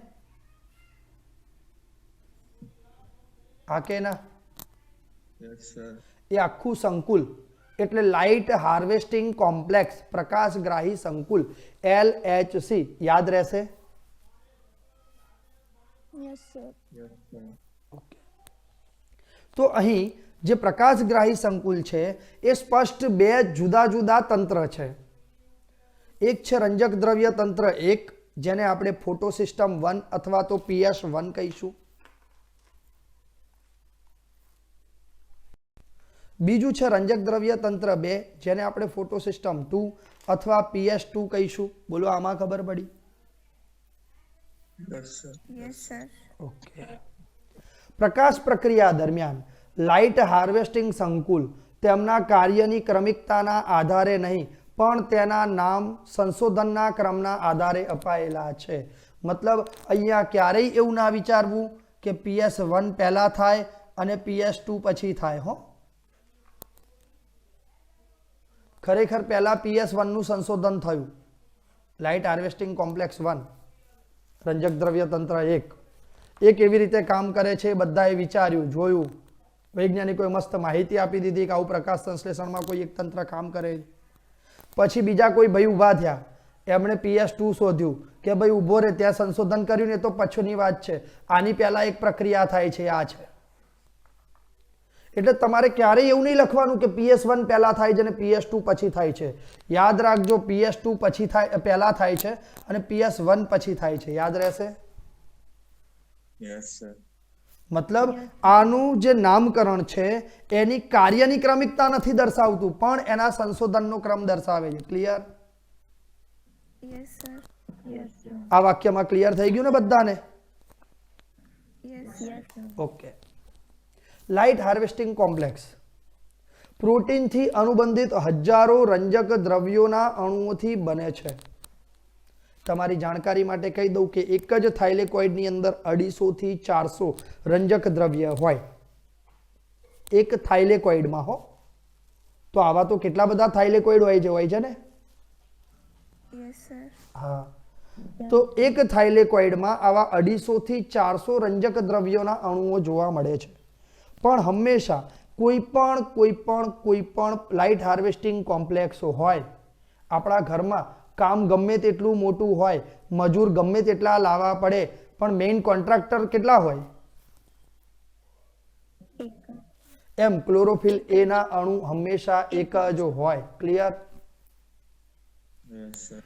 હા કે ના? Yes, sir. એ આખું સંકુલ એટલે લાઇટ હાર્વેસ્ટિંગ કોમ્પ્લેક્સ પ્રકાશગ્રાહી સંકુલ, LHC, યાદ રહેશે? Yes, sir. Yes, sir. Okay. તો અહીં જે પ્રકાશગ્રાહી સંકુલ છે એ સ્પષ્ટ બે જુદા જુદા તંત્ર છે. એક છે રંજક દ્રવ્ય તંત્ર 1 જેને આપણે ફોટો સિસ્ટમ 1 અથવા તો PS1 કહીશું. બીજું છે રંજક દ્રવ્ય તંત્ર 2, જેને આપણે ફોટો સિસ્ટમ 2 અથવા PS2 કહીશું. બોલો આમાં ખબર પડી? Yes, sir. Yes sir. Okay. પ્રકાશ પ્રક્રિયા દરમિયાન લાઇટ હાર્વેસ્ટિંગ સંકુલ તેમના કાર્યની ક્રમિકતાના આધારે નહીં પણ તેના નામ સંશોધનના ક્રમના આધારે અપાયેલા છે. મતલબ અહીંયા ક્યારેય એવું ના વિચારવું કે PS1 પહેલા થાય અને PS2 પછી થાય. હો, ખરેખર પહેલા PS1 નું સંશોધન થયું. લાઇટ હાર્વેસ્ટિંગ કોમ્પ્લેક્સ 1, રંજક દ્રવ્ય તંત્ર 1 એ કેવી રીતે કામ કરે છે બધાએ વિચાર્યું, જોયું, વૈજ્ઞાનિકોએ મસ્ત માહિતી આપી દીધી કે આવું પ્રકાશ સંશ્લેષણમાં કોઈ એક તંત્ર કામ કરે. પછી બીજા કોઈ ભાઈ ઊભા થયા, એમણે PS2 શોધ્યું કે ભાઈ ઊભો રહે, ત્યાં સંશોધન કર્યું ને તો પછીની વાત છે, આની પહેલા એક પ્રક્રિયા થાય છે, આ છે. એટલે તમારે ક્યારેય એવું નહીં લખવાનું કે PS1 પહેલા થાય છે અને PS2 પછી થાય છે. યાદ રાખજો, PS2 પછી થાય, પહેલા થાય છે અને PS1 પછી થાય છે. યાદ રહેશે? Yes, sir. મતલબ આનું જે નામકરણ છે એની કાર્યની ક્રમિકતા નથી દર્શાવતું પણ એના સંશોધનનો ક્રમ દર્શાવે છે. Clear? Yes sir. Yes, sir. આ વાક્યમાં ક્લિયર થઈ ગયું ને બધાને? Yes. Yes, sir. Okay. Light harvesting complex પ્રોટીનથી અનુબંધિત હજારો રંજક દ્રવ્યોના અણુઓથી બને છે. તમારી જાણકારી માટે કહી દઉં કે એક જ થાઇલેકોઇડની અંદર 250 થી 400 રંજક દ્રવ્ય હોય એક થાઇલેકોઇડમાં. હો, તો આવા તો કેટલા બધા થાઇલેકોઇડ હોય છે ને? Yes sir. હા, તો એક થાઇલેકોઇડમાં આવા 250 થી 400 રંજક દ્રવ્યોના અણુઓ જોવા મળે છે. પણ હંમેશા કોઈ પણ લાઇટ હાર્વેસ્ટિંગ કોમ્પ્લેક્સ હોય, આપણા ઘરમાં કામ ગમે તેટલું મોટું હોય, મજૂર ગમે તેટલા લાવવા પડે, પણ મેઇન કોન્ટ્રાક્ટર કેટલા હોય? એમ ક્લોરોફિલ એ ના અણુ હંમેશા એક જ હોય. ક્લિયર? Yes, sir.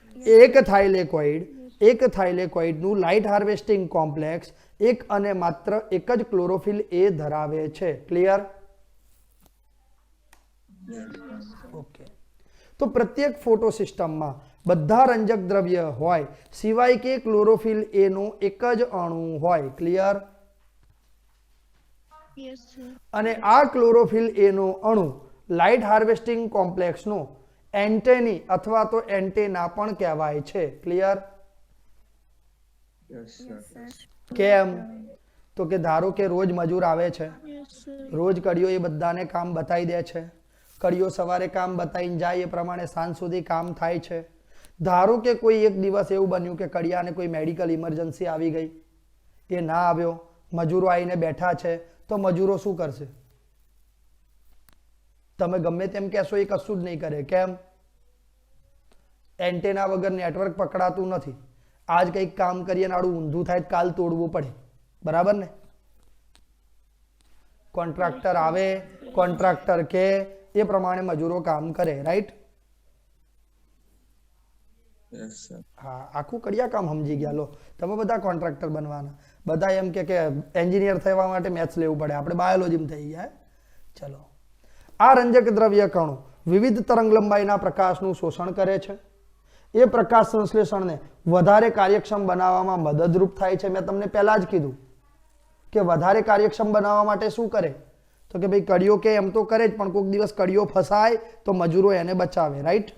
એક થાઇલેકોઇડનું લાઇટ હાર્વેસ્ટિંગ કોમ્પ્લેક્સ એક અને માત્ર એક જ ક્લોરોફિલ એ ધરાવે છે. ક્લિયર? ઓકે. તો પ્રત્યેક ફોટો સિસ્ટમમાં બધા રંજક દ્રવ્ય હોય સિવાય કે ક્લોરોફિલ એ નો એક જ અણુ હોય. ક્લિયર? Yes, sir. અને આ ક્લોરોફિલ એ નો અણુ લાઇટ હાર્વેસ્ટિંગ કોમ્પ્લેક્સનો એન્ટેની અથવા તો એન્ટેના પણ કહેવાય છે. ક્લિયર? Yes, sir. કેમ? તો કે ધારો કે રોજ મજૂર આવે છે, Yes, sir. રોજ કડીઓ એ બધાને કામ બતાવી દે છે, કડીઓ સવારે કામ બતાવીને જાય, એ પ્રમાણે સાંજ સુધી કામ થાય છે. ધારો કે કોઈ એક દિવસ એવું બન્યું કે કડિયાને કોઈ મેડિકલ ઇમરજન્સી આવી ગઈ, એ ના આવ્યો, મજૂરો આવીને બેઠા છે, તો મજૂરો શું કરશે? તમે ગમે તેમ કહેશો એ કશું જ નહીં કરે. કેમ? એન્ટેના વગર નેટવર્ક પકડાતું નથી. આજ કંઈક કામ કરીએ ને આડું ઊંધું થાય કાલ તોડવું પડે. બરાબર ને? કોન્ટ્રાક્ટર આવે, કોન્ટ્રાક્ટર કે એ પ્રમાણે મજૂરો કામ કરે. રાઈટ? Yes, sir. હા, આખું કડિયા કામ સમજી ગયા. લો, તમે બધા કોન્ટ્રાક્ટર બનવાના. બધા એમ કે એન્જિનિયર થવા માટે મેથ્સ લેવું પડે, આપણે બાયોલોજીમાં થઈ ગયા. ચલો, આ રંજક દ્રવ્ય કણો વિવિધ તરંગ લંબાઈના પ્રકાશનું શોષણ કરે છે. એ પ્રકાશ સંશ્લેષણને વધારે કાર્યક્ષમ બનાવવામાં મદદરૂપ થાય છે. મેં તમને પહેલા જ કીધું કે વધારે કાર્યક્ષમ બનાવવા માટે શું કરે? તો કે ભાઈ કડીઓ કે એમ તો કરે જ, પણ કોઈક દિવસ કડીઓ ફસાય તો મજૂરો એને બચાવે. રાઈટ?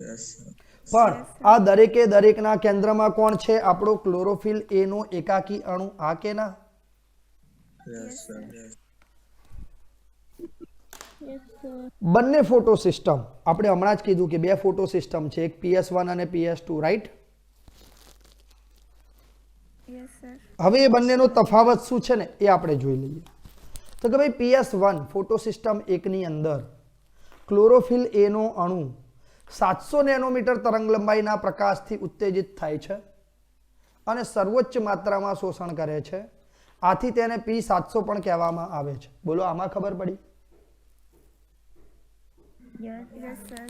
Yes, sir. પણ આ દરેકે દરેકના કેન્દ્રમાં કોણ છે? આપણો ક્લોરોફિલ એ નો એકાકી અણુ. આ કે ના? Yes, sir. Yes. Yes, sir. બંને ફોટો સિસ્ટમ આપણે હમણાં જ કીધું કે બે ફોટો સિસ્ટમ છે, એક PS1 અને PS2. રાઈટ? Yes sir. હવે એ બંનેનો તફાવત શું છે ને એ આપણે જોઈ લઈએ. તો કે ભાઈ PS1 ફોટો સિસ્ટમ 1 ની અંદર ક્લોરોફિલ એ નો અણુ 700 નેનોમીટર તરંગ લંબાઈના પ્રકાશથી ઉત્તેજિત થાય છે અને સર્વોચ્ચ માત્રામાં શોષણ કરે છે. આથી તેને P700 પણ કહેવામાં આવે છે. બોલો આમાં ખબર પડી? Yes, yes sir.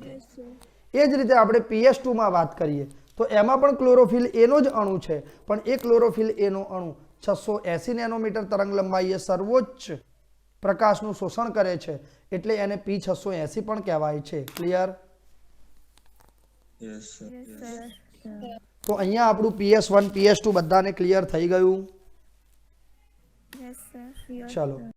yes, sir. એ જ રીતે આપણે PS2 માં વાત કરીએ તો એમાં પણ ક્લોરોફિલ એનો જ અણુ છે, પણ એ ક્લોરોફિલ એનો અણુ 680 નેનોમીટર તરંગ લંબાઈએ સર્વોચ્ચ પ્રકાશનું શોષણ કરે છે, એટલે એને P680 પણ કહેવાય છે. Clear? Yes sir. Yes sir. તો અહીંયા આપણું PS1 PS2 બધાને ક્લિયર થઈ ગયું. Yes sir. ચલો